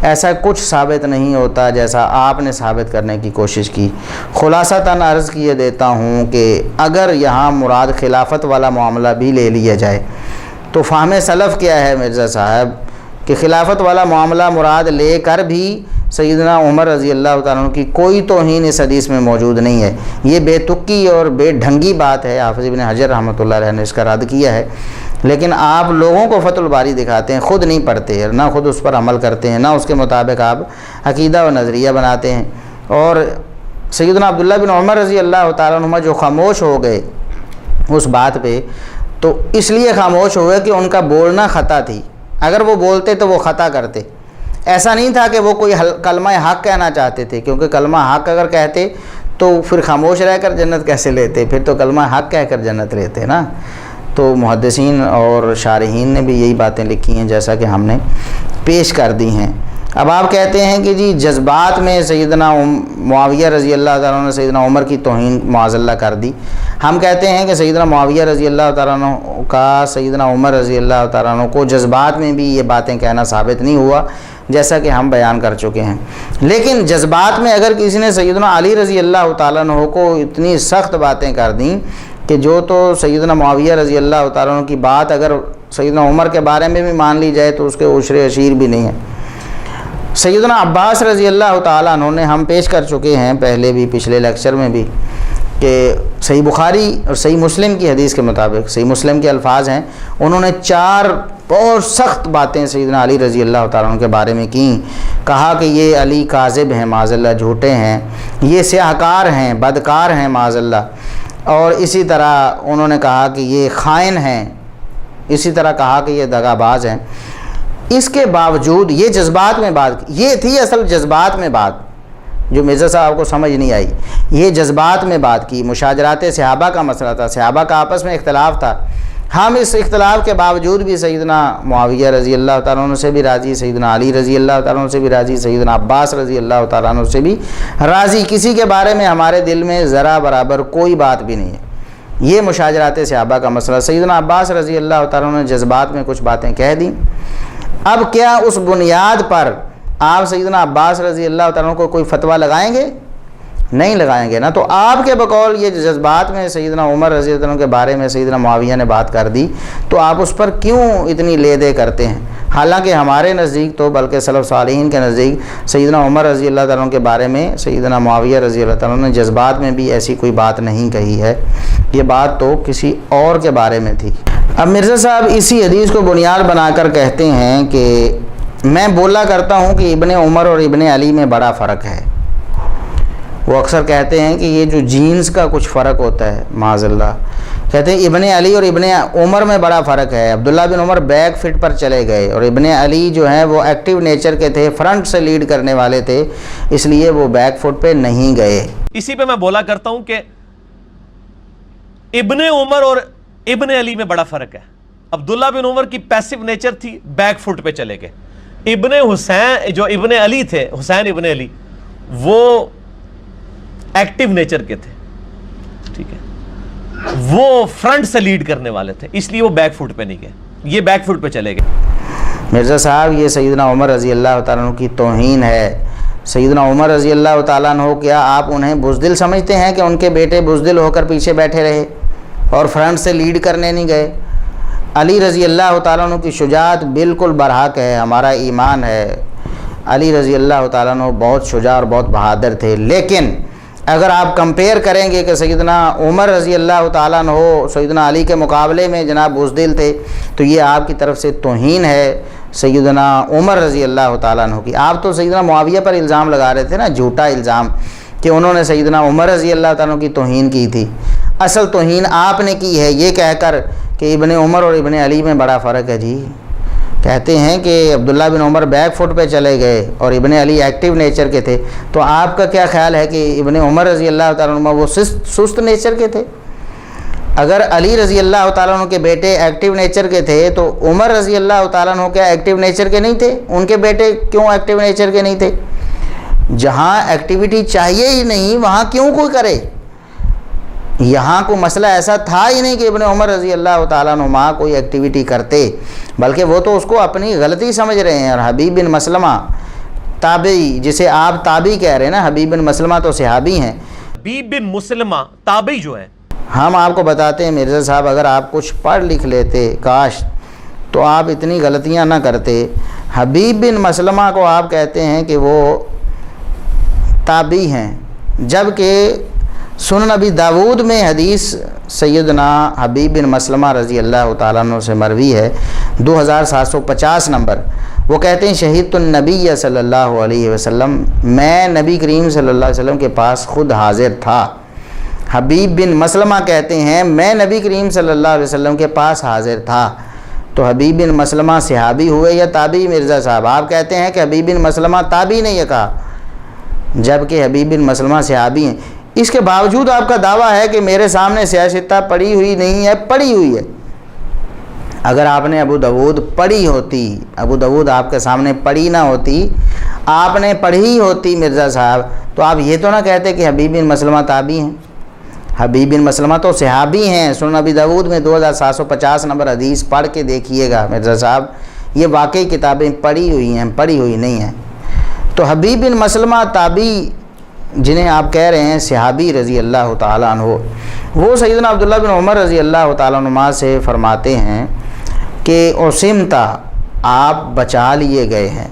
ایسا کچھ ثابت نہیں ہوتا جیسا آپ نے ثابت کرنے کی کوشش کی۔ خلاصتاً عرض کیے دیتا ہوں کہ اگر یہاں مراد خلافت والا معاملہ بھی لے لیا جائے تو فہم سلف کیا ہے مرزا صاحب کہ خلافت والا معاملہ مراد لے کر بھی سیدنا عمر رضی اللہ تعالیٰ عنہ کی کوئی توہین اس حدیث میں موجود نہیں ہے۔ یہ بے تکی اور بے ڈھنگی بات ہے، حافظ ابن حجر رحمۃ اللہ علیہ نے اس کا رد کیا ہے، لیکن آپ لوگوں کو فتح الباری دکھاتے ہیں، خود نہیں پڑھتے، نہ خود اس پر عمل کرتے ہیں، نہ اس کے مطابق آپ عقیدہ و نظریہ بناتے ہیں۔ اور سیدنا عبداللہ بن عمر رضی اللہ تعالیٰ عنہ جو خاموش ہو گئے اس بات پہ، تو اس لیے خاموش ہوئے کہ ان کا بولنا خطا تھی، اگر وہ بولتے تو وہ خطا کرتے۔ ایسا نہیں تھا کہ وہ کوئی کلمہ حق کہنا چاہتے تھے، کیونکہ کلمہ حق اگر کہتے تو پھر خاموش رہ کر جنت کیسے لیتے، پھر تو کلمہ حق کہہ کر جنت لیتے نا۔ تو محدثین اور شارحین نے بھی یہی باتیں لکھی ہیں جیسا کہ ہم نے پیش کر دی ہیں۔ اب آپ کہتے ہیں کہ جی جذبات میں سیدنا معاویہ رضی اللہ تعالیٰ عنہ نے سیدنا عمر کی توہین معاذ اللہ کر دی۔ ہم کہتے ہیں کہ سیدنا معاویہ رضی اللہ تعالیٰ عنہ کا سیدنا عمر رضی اللہ تعالیٰ عنہ کو جذبات میں بھی یہ باتیں کہنا ثابت نہیں ہوا، جیسا کہ ہم بیان کر چکے ہیں۔ لیکن جذبات میں اگر کسی نے سیدنا علی رضی اللہ تعالیٰ عنہ کو اتنی سخت باتیں کر دیں کہ جو تو سیدنا معاویہ رضی اللہ تعالیٰ عنہ کی بات اگر سیدنا عمر کے بارے میں بھی مان لی جائے تو اس کے عشر اشیر بھی نہیں ہے۔ سیدنا عباس رضی اللہ تعالیٰ عنہ نے ہم پیش کر چکے ہیں پہلے بھی، پچھلے لیکچر میں بھی، کہ صحیح بخاری اور صحیح مسلم کی حدیث کے مطابق، صحیح مسلم کے الفاظ ہیں، انہوں نے 4 بہت سخت باتیں سیدنا علی رضی اللہ تعالیٰ عنہ کے بارے میں کیں۔ کہا کہ یہ علی کاذب ہیں معاذ اللہ، جھوٹے ہیں، یہ سیاہ کار ہیں، بدکار ہیں معاذ اللہ، اور اسی طرح انہوں نے کہا کہ یہ خائن ہیں، اسی طرح کہا کہ یہ دغا باز ہیں۔ اس کے باوجود یہ جذبات میں بات، یہ تھی اصل جذبات میں بات جو مرزا صاحب کو سمجھ نہیں آئی، یہ جذبات میں بات کی، مشاجرات صحابہ کا مسئلہ تھا، صحابہ کا آپس میں اختلاف تھا۔ ہم اس اختلاف کے باوجود بھی سیدنا معاویہ رضی اللہ تعالیٰ عنہ سے بھی راضی، سیدنا علی رضی اللہ تعالیٰ عنہ سے بھی راضی، سیدنا عباس رضی اللہ تعالیٰ عنہ سے بھی راضی، کسی کے بارے میں ہمارے دل میں ذرا برابر کوئی بات بھی نہیں ہے۔ یہ مشاجرات صحابہ کا مسئلہ، سیدنا عباس رضی اللہ تعالیٰ عنہ نے جذبات میں کچھ باتیں کہہ دیں۔ اب کیا اس بنیاد پر آپ سیدنا عباس رضی اللہ تعالیٰ عنہ کو کوئی فتویٰ لگائیں گے؟ نہیں لگائیں گے نا۔ تو آپ کے بقول یہ جذبات میں سیدنا عمر رضی اللہ عنہ کے بارے میں سیدنا معاویہ نے بات کر دی، تو آپ اس پر کیوں اتنی لے دے کرتے ہیں؟ حالانکہ ہمارے نزدیک تو بلکہ سلف صالحین کے نزدیک سیدنا عمر رضی اللہ تعالیٰ عنہ کے بارے میں سیدنا معاویہ رضی اللہ تعالیٰ عنہ نے جذبات میں بھی ایسی کوئی بات نہیں کہی ہے، یہ بات تو کسی اور کے بارے میں تھی۔ اب مرزا صاحب اسی حدیث کو بنیاد بنا کر کہتے ہیں کہ میں بولا کرتا ہوں کہ ابن عمر اور ابن علی میں بڑا فرق ہے۔ وہ اکثر کہتے ہیں کہ یہ جو جینز کا کچھ فرق ہوتا ہے معاذ اللہ، کہتے ہیں ابن علی اور ابن عمر میں بڑا فرق ہے۔ عبداللہ بن عمر بیک فٹ پر چلے گئے اور ابن علی جو ہیں وہ ایکٹیو نیچر کے تھے، فرنٹ سے لیڈ کرنے والے تھے، اس لیے وہ بیک فٹ پہ نہیں گئے۔ اسی پہ میں بولا کرتا ہوں کہ ابن عمر اور ابن علی میں بڑا فرق ہے۔ عبداللہ بن عمر کی پیسو نیچر تھی، بیک فٹ پہ چلے گئے۔ ابن حسین جو ابن علی تھے، حسین ابن علی، وہ ایکٹیو نیچر کے تھے، ٹھیک ہے، وہ فرنٹ سے لیڈ کرنے والے تھے، اس لیے وہ بیک فٹ پہ نہیں گئے، یہ بیک فٹ پہ چلے گئے۔ مرزا صاحب یہ سیدنا عمر رضی اللہ تعالیٰ عنہ کی توہین ہے۔ سیدنا عمر رضی اللہ تعالیٰ عنہ، کیا آپ انہیں بزدل سمجھتے ہیں کہ ان کے بیٹے بزدل ہو کر پیچھے بیٹھے رہے اور فرنٹ سے لیڈ کرنے نہیں گئے؟ علی رضی اللہ تعالیٰ عنہ کی شجاعت بالکل برحق ہے، ہمارا ایمان ہے، علی رضی اللہ تعالیٰ عنہ بہت شجاع اور بہت بہادر تھے۔ لیکن اگر آپ کمپیئر کریں گے کہ سیدنا عمر رضی اللہ تعالیٰ عنہ سیدنا علی کے مقابلے میں جناب بزدل تھے، تو یہ آپ کی طرف سے توہین ہے سیدنا عمر رضی اللہ تعالیٰ عنہ کی۔ آپ تو سیدنا معاویہ پر الزام لگا رہے تھے نا، جھوٹا الزام، کہ انہوں نے سیدنا عمر رضی اللہ تعالیٰ عنہ کی توہین کی تھی۔ اصل توہین آپ نے کی ہے یہ کہہ کر کہ ابن عمر اور ابن علی میں بڑا فرق ہے۔ جی کہتے ہیں کہ عبداللہ بن عمر بیک فٹ پہ چلے گئے اور ابن علی ایکٹیو نیچر کے تھے، تو آپ کا کیا خیال ہے کہ ابن عمر رضی اللہ تعالیٰ عنہ وہ سست نیچر کے تھے؟ اگر علی رضی اللہ تعالیٰ عنہ کے بیٹے ایکٹیو نیچر کے تھے تو عمر رضی اللہ تعالیٰ عنہ کیا ایکٹیو نیچر کے نہیں تھے؟ ان کے بیٹے کیوں ایکٹیو نیچر کے نہیں تھے؟ جہاں ایکٹیویٹی چاہیے ہی نہیں وہاں کیوں کوئی کرے؟ یہاں کو مسئلہ ایسا تھا ہی نہیں کہ ابن عمر رضی اللہ تعالیٰ عنہ کوئی ایکٹیویٹی کرتے، بلکہ وہ تو اس کو اپنی غلطی سمجھ رہے ہیں۔ اور حبیب بن مسلمہ تابعی، جسے آپ تابعی کہہ رہے ہیں نا، حبیب بن مسلمہ تو صحابی ہیں۔ حبیب بن مسلمہ تابعی جو ہیں، ہم آپ کو بتاتے ہیں مرزا صاحب، اگر آپ کچھ پڑھ لکھ لیتے کاش، تو آپ اتنی غلطیاں نہ کرتے۔ حبیب بن مسلمہ کو آپ کہتے ہیں کہ وہ تابعی ہیں، جبکہ سنن ابی داود میں حدیث سیدنا حبیب بن مسلمہ رضی اللہ تعالیٰ عنہ سے مروی ہے، 2750 نمبر۔ وہ کہتے ہیں شہید النبی صلی اللہ علیہ وسلم، میں نبی کریم صلی اللہ علیہ وسلم کے پاس خود حاضر تھا۔ حبیب بن مسلمہ کہتے ہیں میں نبی کریم صلی اللہ علیہ وسلم کے پاس حاضر تھا۔ تو حبیب بن مسلمہ صحابی ہوئے یا تابعی مرزا صاحب؟ آپ کہتے ہیں کہ حبیب بن مسلمہ تابعی نے یہ کہا، جبکہ حبیب بن مسلمہ صحابی ہیں۔ اس کے باوجود آپ کا دعویٰ ہے کہ میرے سامنے سیاستہ پڑھی ہوئی نہیں ہے، پڑھی ہوئی ہے۔ اگر آپ نے ابو داؤد پڑھی ہوتی، ابو داؤد آپ کے سامنے پڑھی نہ ہوتی، آپ نے پڑھی ہوتی مرزا صاحب، تو آپ یہ تو نہ کہتے کہ حبیب بن مسلمہ تابعی ہیں۔ حبیب بن مسلمہ تو صحابی ہیں۔ سنن ابی داؤد میں 2750 نمبر حدیث پڑھ کے دیکھیے گا مرزا صاحب، یہ واقعی کتابیں پڑھی ہوئی ہیں، پڑھی ہوئی نہیں ہیں۔ تو حبیب بن مسلمہ تابعی جنہیں آپ کہہ رہے ہیں صحابی رضی اللہ تعالیٰ عنہ، وہ سیدنا عبداللہ بن عمر رضی اللہ تعالیٰ عنہ سے فرماتے ہیں کہ عصمتا، آپ بچا لیے گئے ہیں۔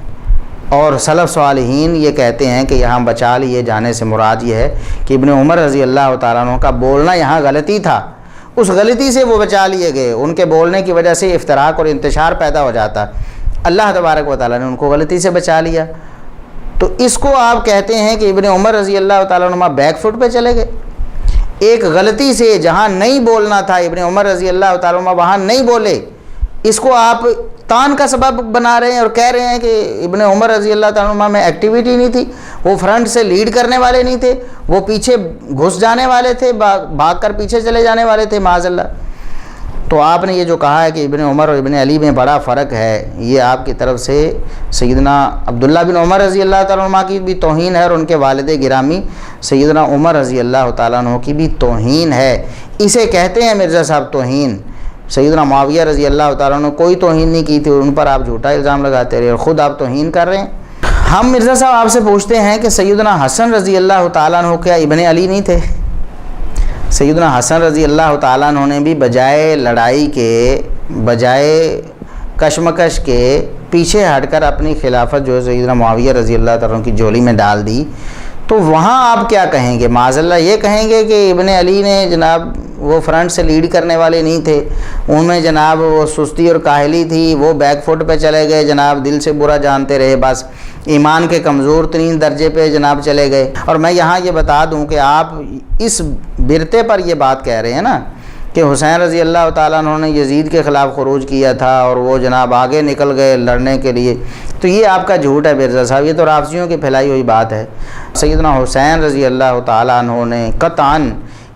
اور سلف صالحین یہ کہتے ہیں کہ یہاں بچا لیے جانے سے مراد یہ ہے کہ ابن عمر رضی اللہ تعالیٰ عنہ کا بولنا یہاں غلطی تھا، اس غلطی سے وہ بچا لیے گئے، ان کے بولنے کی وجہ سے افتراق اور انتشار پیدا ہو جاتا، اللہ تبارک و تعالیٰ نے ان کو غلطی سے بچا لیا۔ تو اس کو آپ کہتے ہیں کہ ابن عمر رضی اللہ تعالیٰ عنہ بیک فٹ پہ چلے گئے، ایک غلطی سے جہاں نہیں بولنا تھا ابن عمر رضی اللہ تعالیٰ عنہ وہاں نہیں بولے، اس کو آپ تان کا سبب بنا رہے ہیں اور کہہ رہے ہیں کہ ابن عمر رضی اللہ تعالیٰ عنہ میں ایکٹیویٹی نہیں تھی، وہ فرنٹ سے لیڈ کرنے والے نہیں تھے، وہ پیچھے گھس جانے والے تھے، بھاگ کر پیچھے چلے جانے والے تھے معاذ اللہ۔ تو آپ نے یہ جو کہا ہے کہ ابن عمر اور ابن علی میں بڑا فرق ہے، یہ آپ کی طرف سے سیدنا عبداللہ بن عمر رضی اللہ تعالیٰ عنہ کی بھی توہین ہے اور ان کے والد گرامی سیدنا عمر رضی اللہ تعالیٰ عنہ کی بھی توہین ہے۔ اسے کہتے ہیں مرزا صاحب توہین۔ سیدنا معاویہ رضی اللہ تعالیٰ عنہ کوئی توہین نہیں کی تھی، ان پر آپ جھوٹا الزام لگاتے رہے اور خود آپ توہین کر رہے ہیں۔ ہم مرزا صاحب آپ سے پوچھتے ہیں کہ سیدنا حسن رضی اللہ تعالیٰ عنہ کیا ابن علی نہیں تھے؟ سیدنا حسن رضی اللہ تعالیٰ عنہ نے بھی بجائے لڑائی کے، بجائے کشمکش کے، پیچھے ہٹ کر اپنی خلافت جو ہے سیدنا معاویہ رضی اللہ تعالیٰ عنہ کی جولی میں ڈال دی۔ تو وہاں آپ کیا کہیں گے؟ معاذ اللہ یہ کہیں گے کہ ابن علی نے جناب وہ فرنٹ سے لیڈ کرنے والے نہیں تھے، ان میں جناب وہ سستی اور کاہلی تھی، وہ بیک فٹ پہ چلے گئے، جناب دل سے برا جانتے رہے، بس ایمان کے کمزور ترین درجے پہ جناب چلے گئے۔ اور میں یہاں یہ بتا دوں کہ آپ اس برتے پر یہ بات کہہ رہے ہیں نا کہ حسین رضی اللہ تعالیٰ عنہ نے یزید کے خلاف خروج کیا تھا اور وہ جناب آگے نکل گئے لڑنے کے لیے، تو یہ آپ کا جھوٹ ہے مرزا صاحب، یہ تو رافضیوں کی پھیلائی ہوئی بات ہے۔ سیدنا حسین رضی اللہ تعالیٰ عنہ نے قطعاً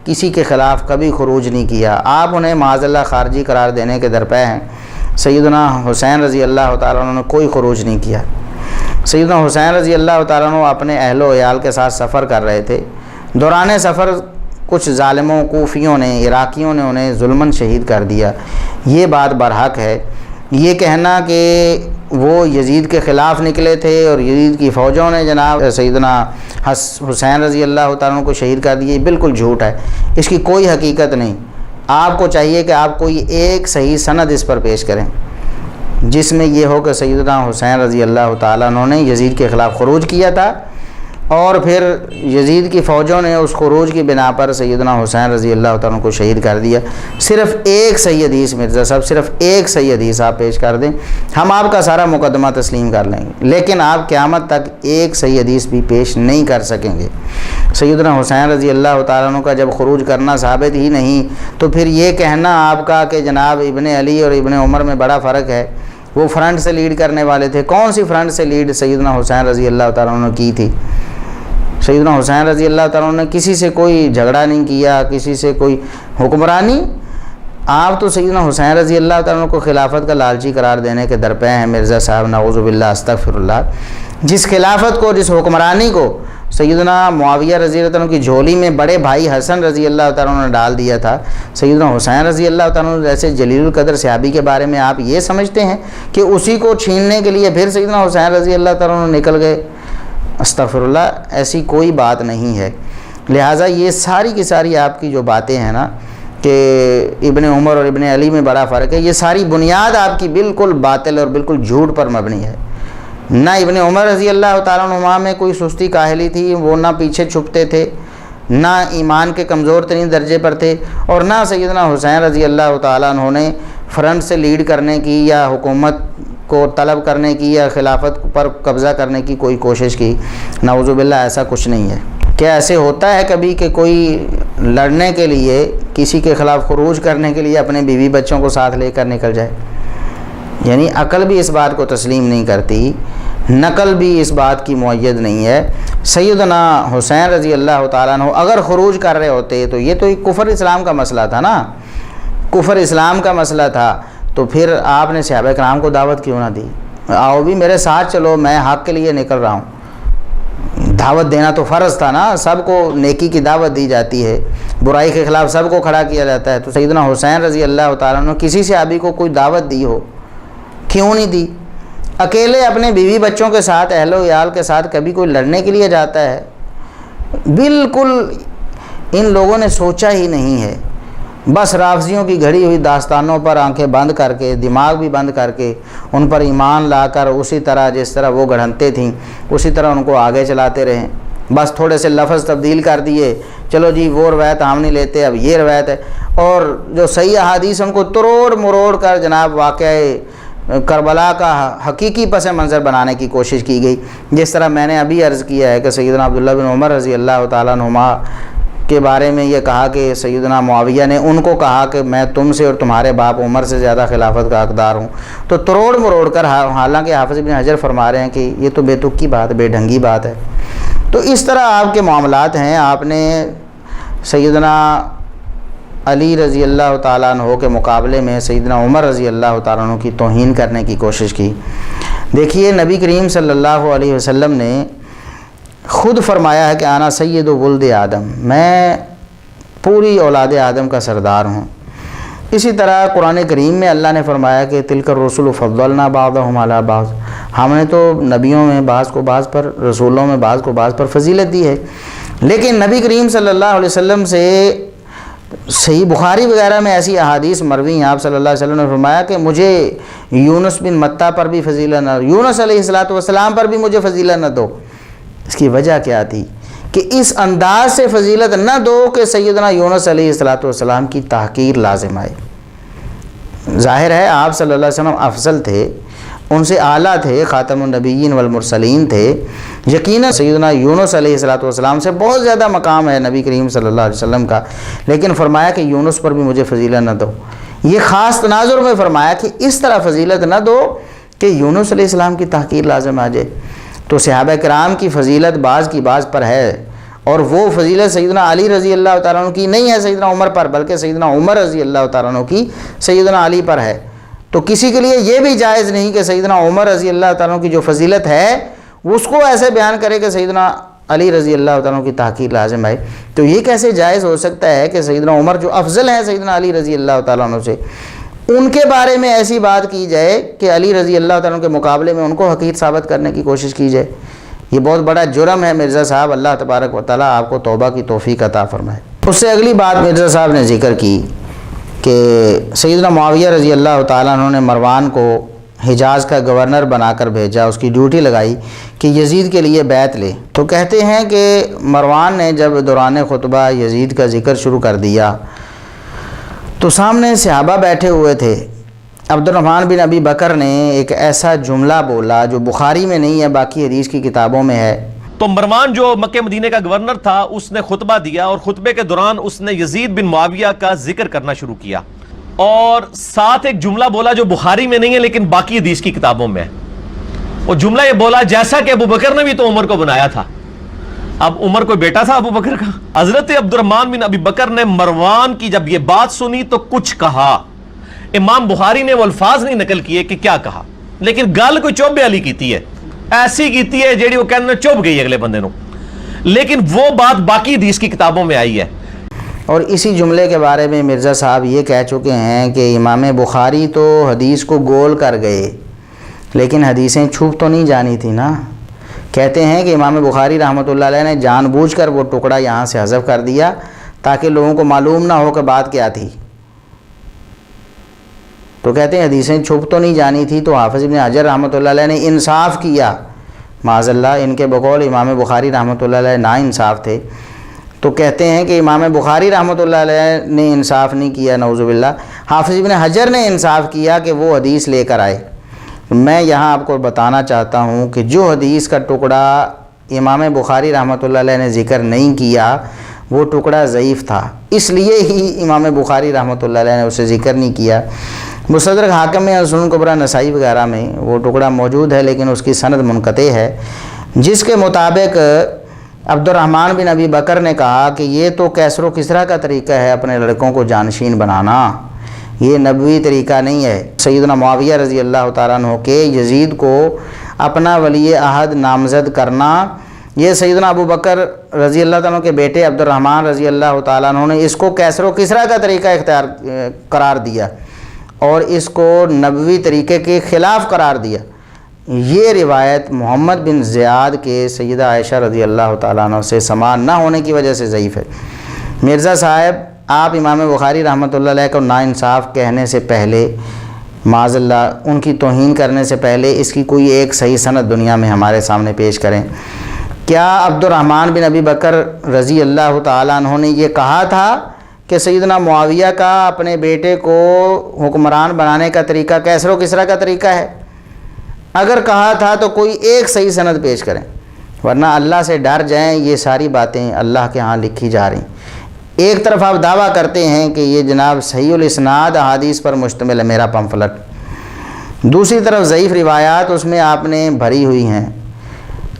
کسی کے خلاف کبھی خروج نہیں کیا، آپ انہیں معاذ اللہ خارجی قرار دینے کے درپے ہیں۔ سیدنا حسین رضی اللہ تعالیٰ عنہ نے کوئی خروج نہیں کیا۔ سیدنا حسین رضی اللہ تعالیٰ عنہ اپنے اہل و عیال کے ساتھ سفر کر رہے تھے، دوران سفر کچھ ظالموں کوفیوں نے، عراقیوں نے انہیں ظلماً شہید کر دیا۔ یہ بات برحق ہے۔ یہ کہنا کہ وہ یزید کے خلاف نکلے تھے اور یزید کی فوجوں نے جناب سیدنا حسین رضی اللہ تعالیٰ عنہ کو شہید کر دیا، یہ بالکل جھوٹ ہے، اس کی کوئی حقیقت نہیں۔ آپ کو چاہیے کہ آپ کوئی ایک صحیح سند اس پر پیش کریں جس میں یہ ہو کہ سیدنا حسین رضی اللہ تعالیٰ عنہ نے یزید کے خلاف خروج کیا تھا اور پھر یزید کی فوجوں نے اس خروج کی بنا پر سیدنا حسین رضی اللہ تعالیٰ عنہ کو شہید کر دیا۔ صرف ایک صحیح حدیث مرزا صاحب، صرف ایک صحیح حدیث آپ پیش کر دیں، ہم آپ کا سارا مقدمہ تسلیم کر لیں گے، لیکن آپ قیامت تک ایک صحیح حدیث بھی پیش نہیں کر سکیں گے۔ سیدنا حسین رضی اللہ تعالیٰ عنہ کا جب خروج کرنا ثابت ہی نہیں، تو پھر یہ کہنا آپ کا کہ جناب ابن علی اور ابن عمر میں بڑا فرق ہے، وہ فرنٹ سے لیڈ کرنے والے تھے، کون سی فرنٹ سے لیڈ سیدنا حسین رضی اللہ تعالیٰ عنہ نے کی تھی؟ سیدنا حسین رضی اللہ تعالیٰ عنہ نے کسی سے کوئی جھگڑا نہیں کیا، کسی سے کوئی حکمرانی۔ آپ تو سیدنا حسین رضی اللہ تعالیٰ عنہ کو خلافت کا لالچی قرار دینے کے درپے ہیں مرزا صاحب، نعوذ باللہ استغفر اللہ۔ جس خلافت کو، جس حکمرانی کو سیدنا معاویہ رضی اللہ عنہ کی جھولی میں بڑے بھائی حسن رضی اللہ تعالیٰ عنہ نے ڈال دیا تھا، سیدنا حسین رضی اللہ تعالیٰ عنہ جیسے جلیل القدر صحابی کے بارے میں آپ یہ سمجھتے ہیں کہ اسی کو چھیننے کے لیے پھر سیدنا حسین رضی اللہ تعالیٰ عنہ نکل گئے؟ استغفر اللہ، ایسی کوئی بات نہیں ہے۔ لہٰذا یہ ساری کی ساری آپ کی جو باتیں ہیں نا کہ ابن عمر اور ابن علی میں بڑا فرق ہے، یہ ساری بنیاد آپ کی بالکل باطل اور بالکل جھوٹ پر مبنی ہے۔ نہ ابن عمر رضی اللہ تعالیٰ عنہ میں کوئی سستی کاہلی تھی، وہ نہ پیچھے چھپتے تھے، نہ ایمان کے کمزور ترین درجے پر تھے، اور نہ سیدنا حسین رضی اللہ تعالیٰ عنہ نے فرنٹ سے لیڈ کرنے کی یا حکومت کو طلب کرنے کی یا خلافت پر قبضہ کرنے کی کوئی کوشش کی۔ نعوذ باللہ ایسا کچھ نہیں ہے۔ کیا ایسے ہوتا ہے کبھی کہ کوئی لڑنے کے لیے، کسی کے خلاف خروج کرنے کے لیے اپنے بیوی بچوں کو ساتھ لے کر نکل جائے؟ یعنی عقل بھی اس بات کو تسلیم نہیں کرتی، نقل بھی اس بات کی معید نہیں ہے۔ سیدنا حسین رضی اللہ تعالیٰ عنہ اگر خروج کر رہے ہوتے تو یہ تو ایک کفر اسلام کا مسئلہ تھا نا، کفر اسلام کا مسئلہ تھا، تو پھر آپ نے صحابہ کرام کو دعوت کیوں نہ دی؟ آؤ بھی میرے ساتھ چلو، میں حق کے لیے نکل رہا ہوں۔ دعوت دینا تو فرض تھا نا، سب کو نیکی کی دعوت دی جاتی ہے، برائی کے خلاف سب کو کھڑا کیا جاتا ہے۔ تو سیدنا حسین رضی اللہ تعالیٰ عنہ کسی صحابی کو کوئی دعوت دی ہو، کیوں نہیں دی؟ اکیلے اپنے بیوی بچوں کے ساتھ، اہل و عیال کے ساتھ کبھی کوئی لڑنے کے لیے جاتا ہے؟ بالکل ان لوگوں نے سوچا ہی نہیں ہے، بس رافضیوں کی گھڑی ہوئی داستانوں پر آنکھیں بند کر کے، دماغ بھی بند کر کے، ان پر ایمان لا کر اسی طرح جس طرح وہ گڑھنتے تھیں اسی طرح ان کو آگے چلاتے رہیں۔ بس تھوڑے سے لفظ تبدیل کر دیے، چلو جی وہ روایت ہم نہیں لیتے، اب یہ روایت ہے، اور جو صحیح احادیث ان کو تروڑ مروڑ کر جناب واقعہ کربلا کا حقیقی پس منظر بنانے کی کوشش کی گئی۔ جس طرح میں نے ابھی عرض کیا ہے کہ سیدنا عبداللہ بن عمر رضی اللہ تعالیٰ عنہما کے بارے میں یہ کہا کہ سیدنا معاویہ نے ان کو کہا کہ میں تم سے اور تمہارے باپ عمر سے زیادہ خلافت کا حقدار ہوں، تو تروڑ مروڑ کر، حالانکہ حافظ ابن حجر فرما رہے ہیں کہ یہ تو بے تک کی بات، بے ڈھنگی بات ہے۔ تو اس طرح آپ کے معاملات ہیں۔ آپ نے سیدنا علی رضی اللہ تعالیٰ عنہ کے مقابلے میں سیدنا عمر رضی اللہ تعالیٰ عنہ کی توہین کرنے کی کوشش کی۔ دیکھیے نبی کریم صلی اللہ علیہ وسلم نے خود فرمایا ہے کہ آنا سید ولد آدم، میں پوری اولاد آدم کا سردار ہوں۔ اسی طرح قرآن کریم میں اللہ نے فرمایا کہ تلک الرسل فضلنا بعضهم علی بعض، ہم نے تو نبیوں میں بعض کو بعض پر، رسولوں میں بعض کو بعض پر فضیلت دی ہے۔ لیکن نبی کریم صلی اللہ علیہ وسلم سے صحیح بخاری وغیرہ میں ایسی احادیث مروی ہیں، آپ صلی اللہ علیہ وسلم نے فرمایا کہ مجھے یونس بن متہ پر بھی فضیلت نہ، یونس علیہ السلام پر بھی مجھے فضیلت نہ دو۔ اس کی وجہ کیا تھی کہ اس انداز سے فضیلت نہ دو کہ سیدنا یونس علیہ السلام کی تحقیر لازم آئے۔ ظاہر ہے آپ صلی اللہ علیہ وسلم افضل تھے، ان سے اعلیٰ تھے، خاتم النبیین والمرسلین تھے، یقیناً سیدنا یونس علیہ السلام سے بہت زیادہ مقام ہے نبی کریم صلی اللہ علیہ وسلم کا، لیکن فرمایا کہ یونس پر بھی مجھے فضیلت نہ دو۔ یہ خاص تناظر میں فرمایا کہ اس طرح فضیلت نہ دو کہ یونس علیہ السلام کی تحقیر لازم آ جائے۔ تو صحابہ کرام کی فضیلت بعض کی بعض پر ہے، اور وہ فضیلت سیدنا علی رضی اللہ تعالیٰ عنہ کی نہیں ہے سیدنا عمر پر، بلکہ سیدنا عمر رضی اللہ تعالیٰ عنہ کی سیدنا علی پر ہے۔ تو کسی کے لیے یہ بھی جائز نہیں کہ سیدنا عمر رضی اللہ تعالیٰ عنہ کی جو فضیلت ہے اس کو ایسے بیان کرے کہ سیدنا علی رضی اللہ تعالیٰ عنہ کی تحقیر لازم آئے۔ تو یہ کیسے جائز ہو سکتا ہے کہ سیدنا عمر جو افضل ہیں سیدنا علی رضی اللہ تعالیٰ عنہ سے، ان کے بارے میں ایسی بات کی جائے کہ علی رضی اللہ تعالیٰ عنہ کے مقابلے میں ان کو حقیر ثابت کرنے کی کوشش کی جائے؟ یہ بہت بڑا جرم ہے مرزا صاحب۔ اللہ تبارک و تعالیٰ آپ کو توبہ کی توفیق عطا فرمائے۔ اس سے اگلی بات مرزا صاحب نے ذکر کی کہ سیدنا معاویہ رضی اللہ تعالیٰ عنہ نے مروان کو حجاز کا گورنر بنا کر بھیجا، اس کی ڈیوٹی لگائی کہ یزید کے لیے بیعت لے۔ تو کہتے ہیں کہ مروان نے جب دوران خطبہ یزید کا ذکر شروع کر دیا تو سامنے صحابہ بیٹھے ہوئے تھے۔ عبد الرحمن بن ابی بکر نے ایک ایسا جملہ بولا جو بخاری میں نہیں ہے، باقی حدیث کی کتابوں میں ہے۔ تو مروان جو مکہ مدینہ کا گورنر تھا اس نے خطبہ دیا، اور خطبے کے دوران اس نے یزید بن معاویہ کا ذکر کرنا شروع کیا، اور ساتھ ایک جملہ بولا جو بخاری میں نہیں ہے لیکن باقی حدیث کی کتابوں میں ہے۔ وہ جملہ یہ بولا جیسا کہ ابو بکر نے بھی تو عمر کو بنایا تھا۔ اب عمر کوئی بیٹا تھا ابو بکر کا؟ حضرت عبد الرحمن بن ابی بکر نے مروان کی جب یہ بات سنی تو کچھ کہا۔ امام بخاری نے وہ الفاظ نہیں نقل کیے کہ کیا کہا، لیکن گل کوئی چوبے والی کیتی ہے، ایسی کیتی ہے جیڑی وہ کہنے چوب گئی اگلے بندے نو، لیکن وہ بات باقی حدیث کی کتابوں میں آئی ہے۔ اور اسی جملے کے بارے میں مرزا صاحب یہ کہہ چکے ہیں کہ امام بخاری تو حدیث کو گول کر گئے، لیکن حدیثیں چھپ تو نہیں جانی تھی نا۔ کہتے ہیں کہ امام بخاری رحمۃ اللہ علیہ نے جان بوجھ کر وہ ٹکڑا یہاں سے حذف کر دیا تاکہ لوگوں کو معلوم نہ ہو کہ بات کیا تھی۔ تو کہتے ہیں حدیثیں چھپ تو نہیں جانی تھی، تو حافظ ابن حجر رحمۃ اللہ علیہ نے انصاف کیا۔ معاذ اللہ ان کے بقول امام بخاری رحمۃ اللہ علیہ نا انصاف تھے۔ تو کہتے ہیں کہ امام بخاری رحمۃ اللہ علیہ نے انصاف نہیں کیا، نعوذ باللہ، حافظ ابن حجر نے انصاف کیا کہ وہ حدیث لے کر آئے۔ میں یہاں آپ کو بتانا چاہتا ہوں کہ جو حدیث کا ٹکڑا امام بخاری رحمۃ اللہ علیہ نے ذکر نہیں کیا وہ ٹکڑا ضعیف تھا، اس لیے ہی امام بخاری رحمۃ اللہ علیہ نے اسے ذکر نہیں کیا۔ مستدرک حاکم میں اور سنن کبریٰ نسائی وغیرہ میں وہ ٹکڑا موجود ہے، لیکن اس کی سند منقطع ہے، جس کے مطابق عبد الرحمن بن ابی بکر نے کہا کہ یہ تو کیسر و کسریٰ کا طریقہ ہے اپنے لڑکوں کو جانشین بنانا، یہ نبوی طریقہ نہیں ہے۔ سیدنا معاویہ رضی اللہ تعالیٰ عنہ کے یزید کو اپنا ولی عہد نامزد کرنا، یہ سیدنا ابو بکر رضی اللہ تعالیٰ عنہ کے بیٹے عبد الرحمن رضی اللہ تعالیٰ عنہ نے اس کو کیسر و کسریٰ کا طریقہ اختیار قرار دیا اور اس کو نبوی طریقے کے خلاف قرار دیا۔ یہ روایت محمد بن زیاد کے سیدہ عائشہ رضی اللہ تعالیٰ عنہ سے سماع نہ ہونے کی وجہ سے ضعیف ہے۔ مرزا صاحب، آپ امام بخاری رحمۃ اللہ علیہ کو ناانصاف کہنے سے پہلے، معاذ اللہ ان کی توہین کرنے سے پہلے، اس کی کوئی ایک صحیح سند دنیا میں ہمارے سامنے پیش کریں۔ کیا عبد الرحمن بن ابی بکر رضی اللہ تعالیٰ عنہ نے یہ کہا تھا کہ سیدنا معاویہ کا اپنے بیٹے کو حکمران بنانے کا طریقہ کیسر و کسریٰ کا طریقہ ہے؟ اگر کہا تھا تو کوئی ایک صحیح سند پیش کریں، ورنہ اللہ سے ڈر جائیں، یہ ساری باتیں اللہ کے ہاں لکھی جا رہی۔ ایک طرف آپ دعویٰ کرتے ہیں کہ یہ جناب صحیح الاسناد احادیث پر مشتمل ہے میرا پمفلٹ، دوسری طرف ضعیف روایات اس میں آپ نے بھری ہوئی ہیں،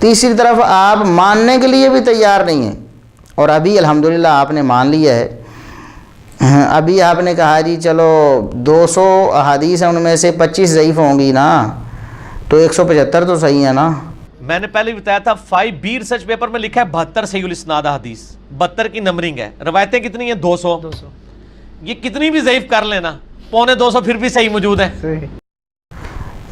تیسری طرف آپ ماننے کے لیے بھی تیار نہیں ہیں، اور ابھی الحمدللہ آپ نے مان لیا ہے۔ ابھی آپ نے کہا جی چلو 200 احادیث ہیں، ان میں سے 25 ضعیف ہوں گی نا، تو 175 تو صحیح ہے نا۔ میں نے پہلے بتایا تھا 5B ریسرچ پیپر میں لکھا ہے 72 صحیح الاسناد حدیث، 72 کی نمبرنگ ہے، روایتیں کتنی ہیں؟ 200۔ یہ کتنی بھی ضعیف کر لینا، 250 پھر بھی صحیح موجود ہیں۔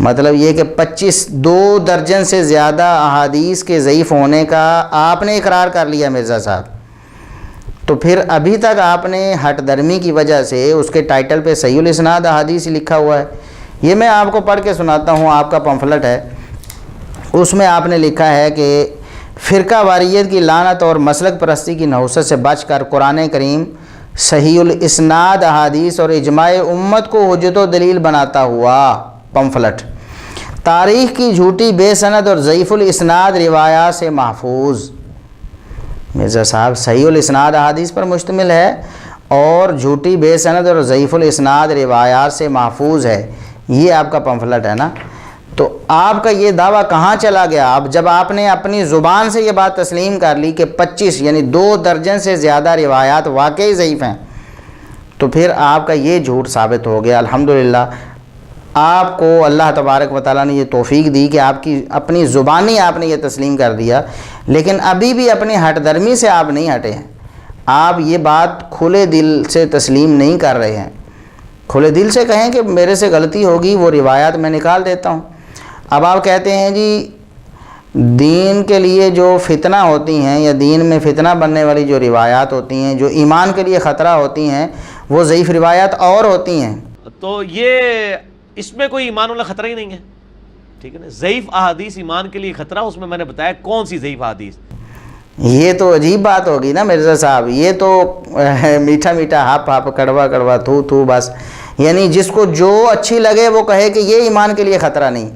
مطلب یہ کہ 2 درجن سے زیادہ احادیث کے ضعیف ہونے کا آپ نے اقرار کر لیا مرزا صاحب، تو پھر ابھی تک آپ نے ہٹ درمی کی وجہ سے اس کے ٹائٹل پہ صحیح الاسناد احادیث لکھا ہوا ہے۔ یہ میں آپ کو پڑھ کے سناتا ہوں، آپ کا پمفلٹ ہے، اس میں آپ نے لکھا ہے کہ فرقہ واریت کی لعنت اور مسلک پرستی کی نحوست سے بچ کر قرآن کریم صحیح الاسناد احادیث اور اجماع امت کو حجت و دلیل بناتا ہوا پمفلٹ تاریخ کی جھوٹی بے سند اور ضعیف الاسناد روایات سے محفوظ۔ مرزا صاحب صحیح الاسناد احادیث پر مشتمل ہے اور جھوٹی بے سند اور ضعیف الاسناد روایات سے محفوظ ہے، یہ آپ کا پمفلٹ ہے نا۔ تو آپ کا یہ دعویٰ کہاں چلا گیا؟ اب جب آپ نے اپنی زبان سے یہ بات تسلیم کر لی کہ 25 یعنی 2 درجن سے زیادہ روایات واقعی ضعیف ہیں، تو پھر آپ کا یہ جھوٹ ثابت ہو گیا۔ الحمدللہ آپ کو اللہ تبارک و تعالیٰ نے یہ توفیق دی کہ آپ کی اپنی زبانی آپ نے یہ تسلیم کر دیا، لیکن ابھی بھی اپنی ہٹ درمی سے آپ نہیں ہٹے ہیں، آپ یہ بات کھلے دل سے تسلیم نہیں کر رہے ہیں۔ کھلے دل سے کہیں کہ میرے سے غلطی ہوگی، وہ روایات میں نکال دیتا ہوں۔ اب آپ کہتے ہیں جی دین کے لیے جو فتنہ ہوتی ہیں یا دین میں فتنہ بننے والی جو روایات ہوتی ہیں، جو ایمان کے لیے خطرہ ہوتی ہیں، وہ ضعیف روایات اور ہوتی ہیں۔ تو یہ اس میں کوئی ایمان والا خطرہ ہی نہیں ہے، ٹھیک ہے نا۔ ضعیف احادیث ایمان کے لیے خطرہ، اس میں میں نے بتایا کون سی ضعیف احادیث۔ یہ تو عجیب بات ہوگی نا مرزا صاحب، یہ تو میٹھا میٹھا ہپ ہپ کڑوا کڑوا تھو تھو بس، یعنی جس کو جو اچھی لگے وہ کہے کہ یہ ایمان کے لیے خطرہ نہیں۔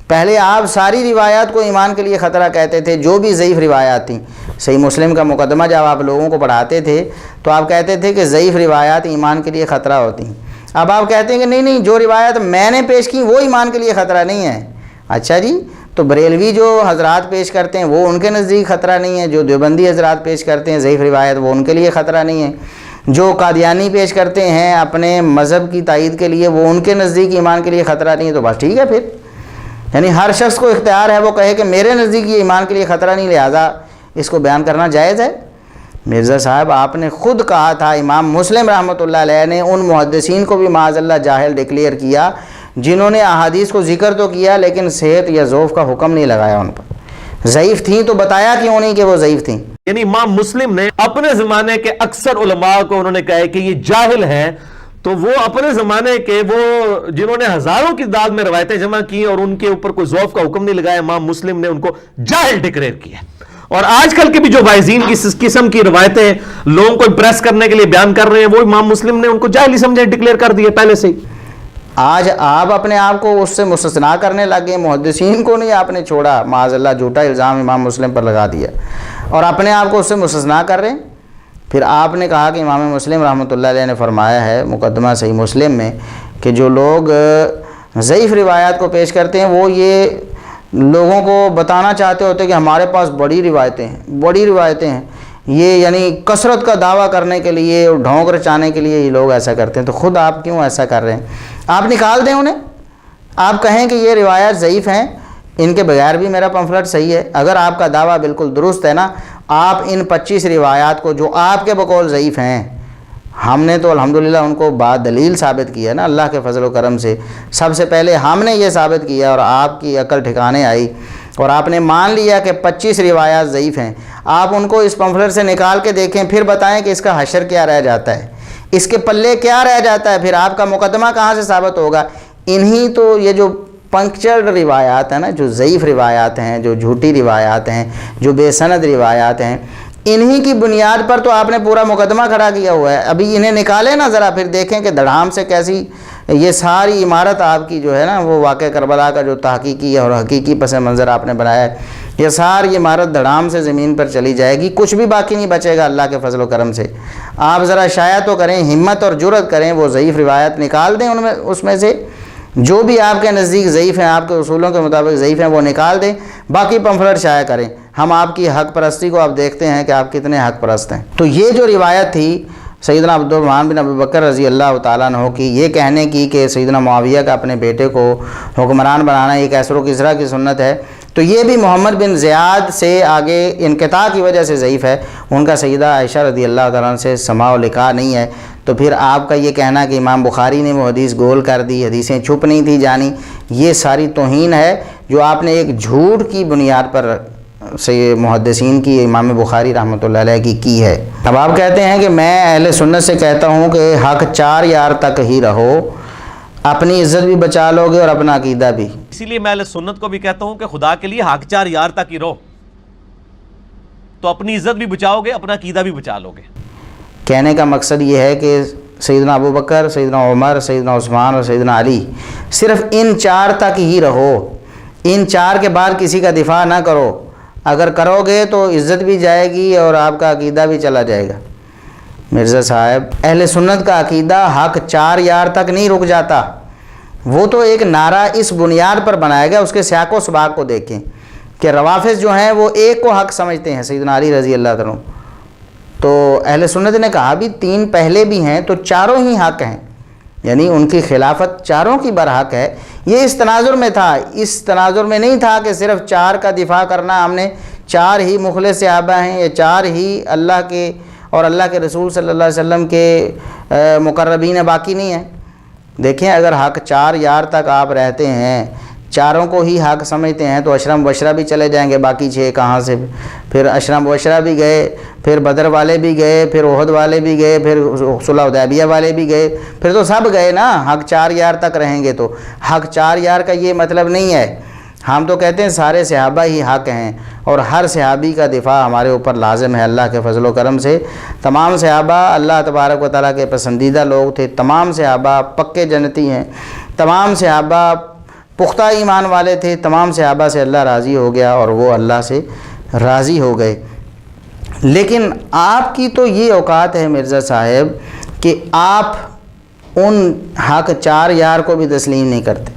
پہلے آپ ساری روایات کو ایمان کے لیے خطرہ کہتے تھے، جو بھی ضعیف روایات تھیں۔ صحیح مسلم کا مقدمہ جب آپ لوگوں کو پڑھاتے تھے تو آپ کہتے تھے کہ ضعیف روایات ایمان کے لیے خطرہ ہوتی ہیں۔ اب آپ کہتے ہیں کہ نہیں نہیں، جو روایت میں نے پیش کی وہ ایمان کے لیے خطرہ نہیں ہے۔ اچھا جی، تو بریلوی جو حضرات پیش کرتے ہیں وہ ان کے نزدیک خطرہ نہیں ہے، جو دیوبندی حضرات پیش کرتے ہیں ضعیف روایت وہ ان کے لیے خطرہ نہیں ہے، جو قادیانی پیش کرتے ہیں اپنے مذہب کی تائید کے لیے وہ ان کے نزدیک ایمان کے لیے خطرہ نہیں ہے، تو بس ٹھیک ہے پھر۔ یعنی ہر شخص کو اختیار ہے وہ کہے کہ میرے نزدیک یہ ایمان کے لیے خطرہ نہیں، لہٰذا اس کو بیان کرنا جائز ہے۔ مرزا صاحب آپ نے خود کہا تھا، امام مسلم رحمۃ اللہ علیہ نے ان محدثین کو بھی معاذ اللہ جاہل ڈکلیئر کیا جنہوں نے احادیث کو ذکر تو کیا لیکن صحت یا ضعف کا حکم نہیں لگایا ان پر۔ ضعیف تھیں تو بتایا کیوں نہیں کہ وہ ضعیف تھیں؟ یعنی امام مسلم نے اپنے زمانے کے اکثر علماء کو انہوں نے کہا کہ یہ جاہل ہیں، تو وہ اپنے زمانے کے وہ جنہوں نے ہزاروں کی تعداد میں روایتیں جمع کی اور ان کے اوپر کوئی ضعف کا حکم نہیں لگایا، امام مسلم نے ان کو جاہل ڈکلیئر کیا۔ اور آج کل کے بھی جو وائزین کی قسم کی روایتیں لوگوں کو امپریس کرنے کے لیے بیان کر رہے ہیں، وہ امام مسلم نے ان کو جاہل ہی سمجھے، ڈکلیئر کر دیے پہلے سے ہی۔ آج آپ اپنے آپ کو اس سے مستثنا کرنے لگے، محدثین کو نہیں آپ نے چھوڑا، معاذ اللہ جھوٹا الزام امام مسلم پر لگا دیا اور اپنے آپ کو اس سے مستثنا کر رہے ہیں۔ پھر آپ نے کہا کہ امام مسلم رحمۃ اللہ علیہ نے فرمایا ہے مقدمہ صحیح مسلم میں کہ جو لوگ ضعیف روایات کو پیش کرتے ہیں وہ یہ لوگوں کو بتانا چاہتے ہوتے ہیں کہ ہمارے پاس بڑی روایتیں ہیں یہ یعنی کثرت کا دعویٰ کرنے کے لیے اور ڈھونک رچانے کے لیے یہ لوگ ایسا کرتے ہیں. تو خود آپ کیوں ایسا کر رہے ہیں؟ آپ نکال دیں انہیں، آپ کہیں کہ یہ روایات ضعیف ہیں، ان کے بغیر بھی میرا پمفلٹ صحیح ہے. اگر آپ کا دعویٰ بالکل درست ہے نا، آپ ان 25 روایات کو جو آپ کے بقول ضعیف ہیں، ہم نے تو الحمدللہ ان کو دلیل ثابت کیا ہے نا اللہ کے فضل و کرم سے. سب سے پہلے ہم نے یہ ثابت کیا اور آپ کی عقل ٹھکانے آئی اور آپ نے مان لیا کہ 25 روایات ضعیف ہیں. آپ ان کو اس پمفلٹ سے نکال کے دیکھیں، پھر بتائیں کہ اس کا حشر کیا رہ جاتا ہے، اس کے پلے کیا رہ جاتا ہے، پھر آپ کا مقدمہ کہاں سے ثابت ہوگا. انہی تو یہ جو پنکچرڈ روایات ہیں نا، جو ضعیف روایات ہیں، جو جھوٹی روایات ہیں، جو بے سند روایات ہیں، انہی کی بنیاد پر تو آپ نے پورا مقدمہ کھڑا کیا ہوا ہے. ابھی انہیں نکالیں نا ذرا، پھر دیکھیں کہ دھڑام سے کیسی یہ ساری عمارت آپ کی جو ہے نا، وہ واقعہ کربلا کا جو تحقیقی اور حقیقی پس منظر آپ نے بنایا ہے، یہ ساری عمارت دھڑام سے زمین پر چلی جائے گی، کچھ بھی باقی نہیں بچے گا اللہ کے فضل و کرم سے. آپ ذرا شائع تو کریں، ہمت اور جرأت کریں، وہ ضعیف روایت نکال دیں اس میں سے جو بھی آپ کے نزدیک ضعیف ہیں، آپ کے اصولوں کے مطابق ضعیف ہیں، وہ نکال دیں، باقی پمفلٹ شائع کریں. ہم آپ کی حق پرستی کو آپ دیکھتے ہیں کہ آپ کتنے حق پرست ہیں. تو یہ جو روایت تھی سیدنا عبد الرحمن بن ابی بکر رضی اللہ تعالیٰ عنہ کی، یہ کہنے کی کہ سیدنا معاویہ کا اپنے بیٹے کو حکمران بنانا ایک کیسر و کسریٰ کی سنت ہے، تو یہ بھی محمد بن زیاد سے آگے انقطاع کی وجہ سے ضعیف ہے. ان کا سیدہ عائشہ رضی اللہ تعالیٰ عنہ سے سماع و لقاء نہیں ہے. تو پھر آپ کا یہ کہنا کہ امام بخاری نے وہ حدیث گول کر دی، حدیثیں چھپ نہیں تھی جانی، یہ ساری توہین ہے جو آپ نے ایک جھوٹ کی بنیاد پر محدثین کی امام بخاری رحمۃ اللہ علیہ کی ہے. اب آپ کہتے ہیں کہ میں اہل سنت سے کہتا ہوں کہ حق 4 یار تک ہی رہو، اپنی عزت بھی بچا لو گے اور اپنا عقیدہ بھی. اسی لیے میں اہل سنت کو بھی کہتا ہوں کہ خدا کے لیے حق 4 یار تک ہی رہو، تو اپنی عزت بھی بچاؤ گے، اپنا عقیدہ بھی بچا لو گے. کہنے کا مقصد یہ ہے کہ سیدنا ابو بکر، سیدنا عمر، سیدنا عثمان اور سیدنا علی، صرف ان 4 تک ہی رہو، ان 4 کے بعد کسی کا دفاع نہ کرو. اگر کرو گے تو عزت بھی جائے گی اور آپ کا عقیدہ بھی چلا جائے گا. مرزا صاحب، اہل سنت کا عقیدہ حق 4 یار تک نہیں رک جاتا. وہ تو ایک نعرہ اس بنیاد پر بنایا گیا، اس کے سیاق و سباق کو دیکھیں کہ روافظ جو ہیں وہ ایک کو حق سمجھتے ہیں، سیدنا علی رضی اللہ تعالیٰ. تو اہل سنت نے کہا بھی 3 پہلے بھی ہیں تو 4 ہی حق ہیں، یعنی ان کی خلافت 4 کی برحق ہے. یہ اس تناظر میں تھا، اس تناظر میں نہیں تھا کہ صرف 4 کا دفاع کرنا، ہم نے 4 ہی مخلص صحابہ ہیں، یہ 4 ہی اللہ کے اور اللہ کے رسول صلی اللہ علیہ وسلم کے مقربین باقی نہیں ہیں. دیکھیں اگر حق 4 یار تک آپ رہتے ہیں، 4 کو ہی حق سمجھتے ہیں، تو اشرم مبشرہ بھی چلے جائیں گے، باقی 6 کہاں سے؟ پھر اشرم مبشرہ بھی گئے، پھر بدر والے بھی گئے، پھر احد والے بھی گئے، پھر صلح حدیبیہ والے بھی گئے، پھر تو سب گئے نا. حق 4 یار تک رہیں گے تو حق 4 یار کا یہ مطلب نہیں ہے. ہم تو کہتے ہیں سارے صحابہ ہی حق ہیں اور ہر صحابی کا دفاع ہمارے اوپر لازم ہے اللہ کے فضل و کرم سے. تمام صحابہ اللہ تبارک و تعالیٰ کے پسندیدہ لوگ تھے، تمام صحابہ پکے جنتی ہیں، تمام صحابہ پختہ ایمان والے تھے، تمام صحابہ سے اللہ راضی ہو گیا اور وہ اللہ سے راضی ہو گئے. لیکن آپ کی تو یہ اوقات ہے مرزا صاحب کہ آپ ان حق 4 یار کو بھی تسلیم نہیں کرتے،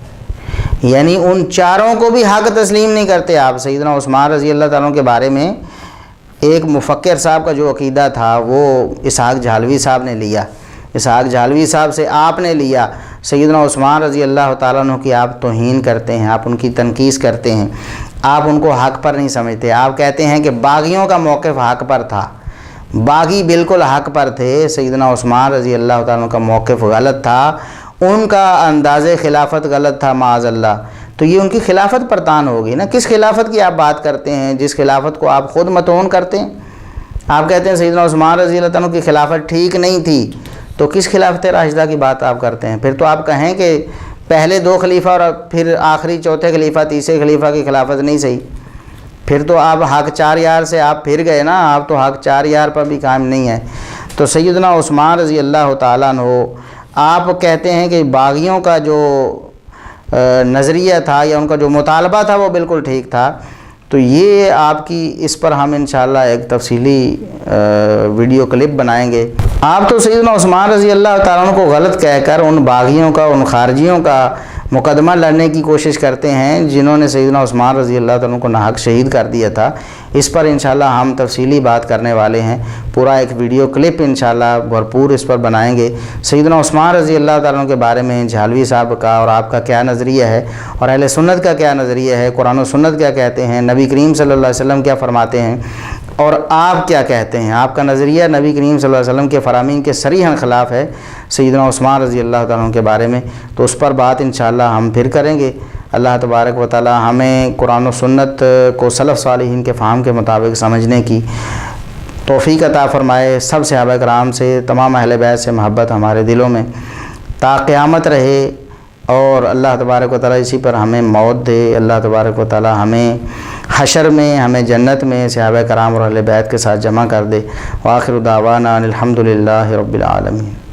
یعنی ان 4 کو بھی حق تسلیم نہیں کرتے آپ. سیدنا عثمان رضی اللہ تعالیٰ کے بارے میں ایک مفکر صاحب کا جو عقیدہ تھا وہ اسحاق جھالوی صاحب نے لیا، اسحاق جھالوی صاحب سے آپ نے لیا. سیدنا عثمان رضی اللہ تعالیٰ عنہ کی آپ توہین کرتے ہیں، آپ ان کی تنقیص کرتے ہیں، آپ ان کو حق پر نہیں سمجھتے. آپ کہتے ہیں کہ باغیوں کا موقف حق پر تھا، باغی بالکل حق پر تھے. سیدنا عثمان رضی اللہ تعالیٰ عنہ کا موقف غلط تھا، ان کا انداز خلافت غلط تھا معاذ اللہ. تو یہ ان کی خلافت پر تان ہوگی نا. کس خلافت کی آپ بات کرتے ہیں جس خلافت کو آپ خود متون کرتے ہیں؟ آپ کہتے ہیں سیدنا عثمان رضی اللہ تعالیٰ عنہ کی خلافت ٹھیک نہیں تھی، تو کس خلافت راشدہ کی بات آپ کرتے ہیں؟ پھر تو آپ کہیں کہ پہلے 2 خلیفہ اور پھر آخری 4تھے خلیفہ 3رے خلیفہ کی خلافت نہیں صحیح. پھر تو آپ حق 4 یار سے آپ پھر گئے نا، آپ تو حق 4 یار پر بھی قائم نہیں ہے. تو سیدنا عثمان رضی اللہ تعالیٰ عنہ، آپ کہتے ہیں کہ باغیوں کا جو نظریہ تھا یا ان کا جو مطالبہ تھا وہ بالکل ٹھیک تھا. تو یہ آپ کی اس پر ہم انشاءاللہ ایک تفصیلی ویڈیو کلپ بنائیں گے. آپ تو سیدنا عثمان رضی اللہ تعالیٰ عنہ کو غلط کہہ کر ان باغیوں کا، ان خارجیوں کا مقدمہ لڑنے کی کوشش کرتے ہیں جنہوں نے سیدنا عثمان رضی اللہ تعالیٰ عنہ کو ناحق شہید کر دیا تھا۔ اس پر انشاءاللہ ہم تفصیلی بات کرنے والے ہیں، پورا ایک ویڈیو کلپ انشاءاللہ بھرپور اس پر بنائیں گے۔ سیدنا عثمان رضی اللہ تعالیٰ عنہ کے بارے میں جھالوی صاحب کا اور آپ کا کیا نظریہ ہے، اور اہل سنت کا کیا نظریہ ہے، قرآن و سنت کیا کہتے ہیں، نبی کریم صلی اللہ علیہ وسلم کیا فرماتے ہیں، اور آپ کیا کہتے ہیں۔ آپ کا نظریہ نبی کریم صلی اللہ علیہ وسلم کے فرامین کے صریحاً خلاف ہے سیدنا عثمان رضی اللہ تعالیٰ عنہ کے بارے میں، تو اس پر بات انشاءاللہ ہم پھر کریں گے۔ اللہ تبارک و تعالی ہمیں قرآن و سنت کو سلف صالحین کے فہم کے مطابق سمجھنے کی توفیق عطا فرمائے۔ سب صحابہ کرام سے، تمام اہل بیت سے محبت ہمارے دلوں میں تا قیامت رہے، اور اللہ تبارک و تعالی اسی پر ہمیں موت دے۔ اللہ تبارک و تعالی ہمیں حشر میں، ہمیں جنت میں صحابہ کرام اور اہل بیت کے ساتھ جمع کر دے۔ وآخر دعوانا الحمد للہ رب العالمین۔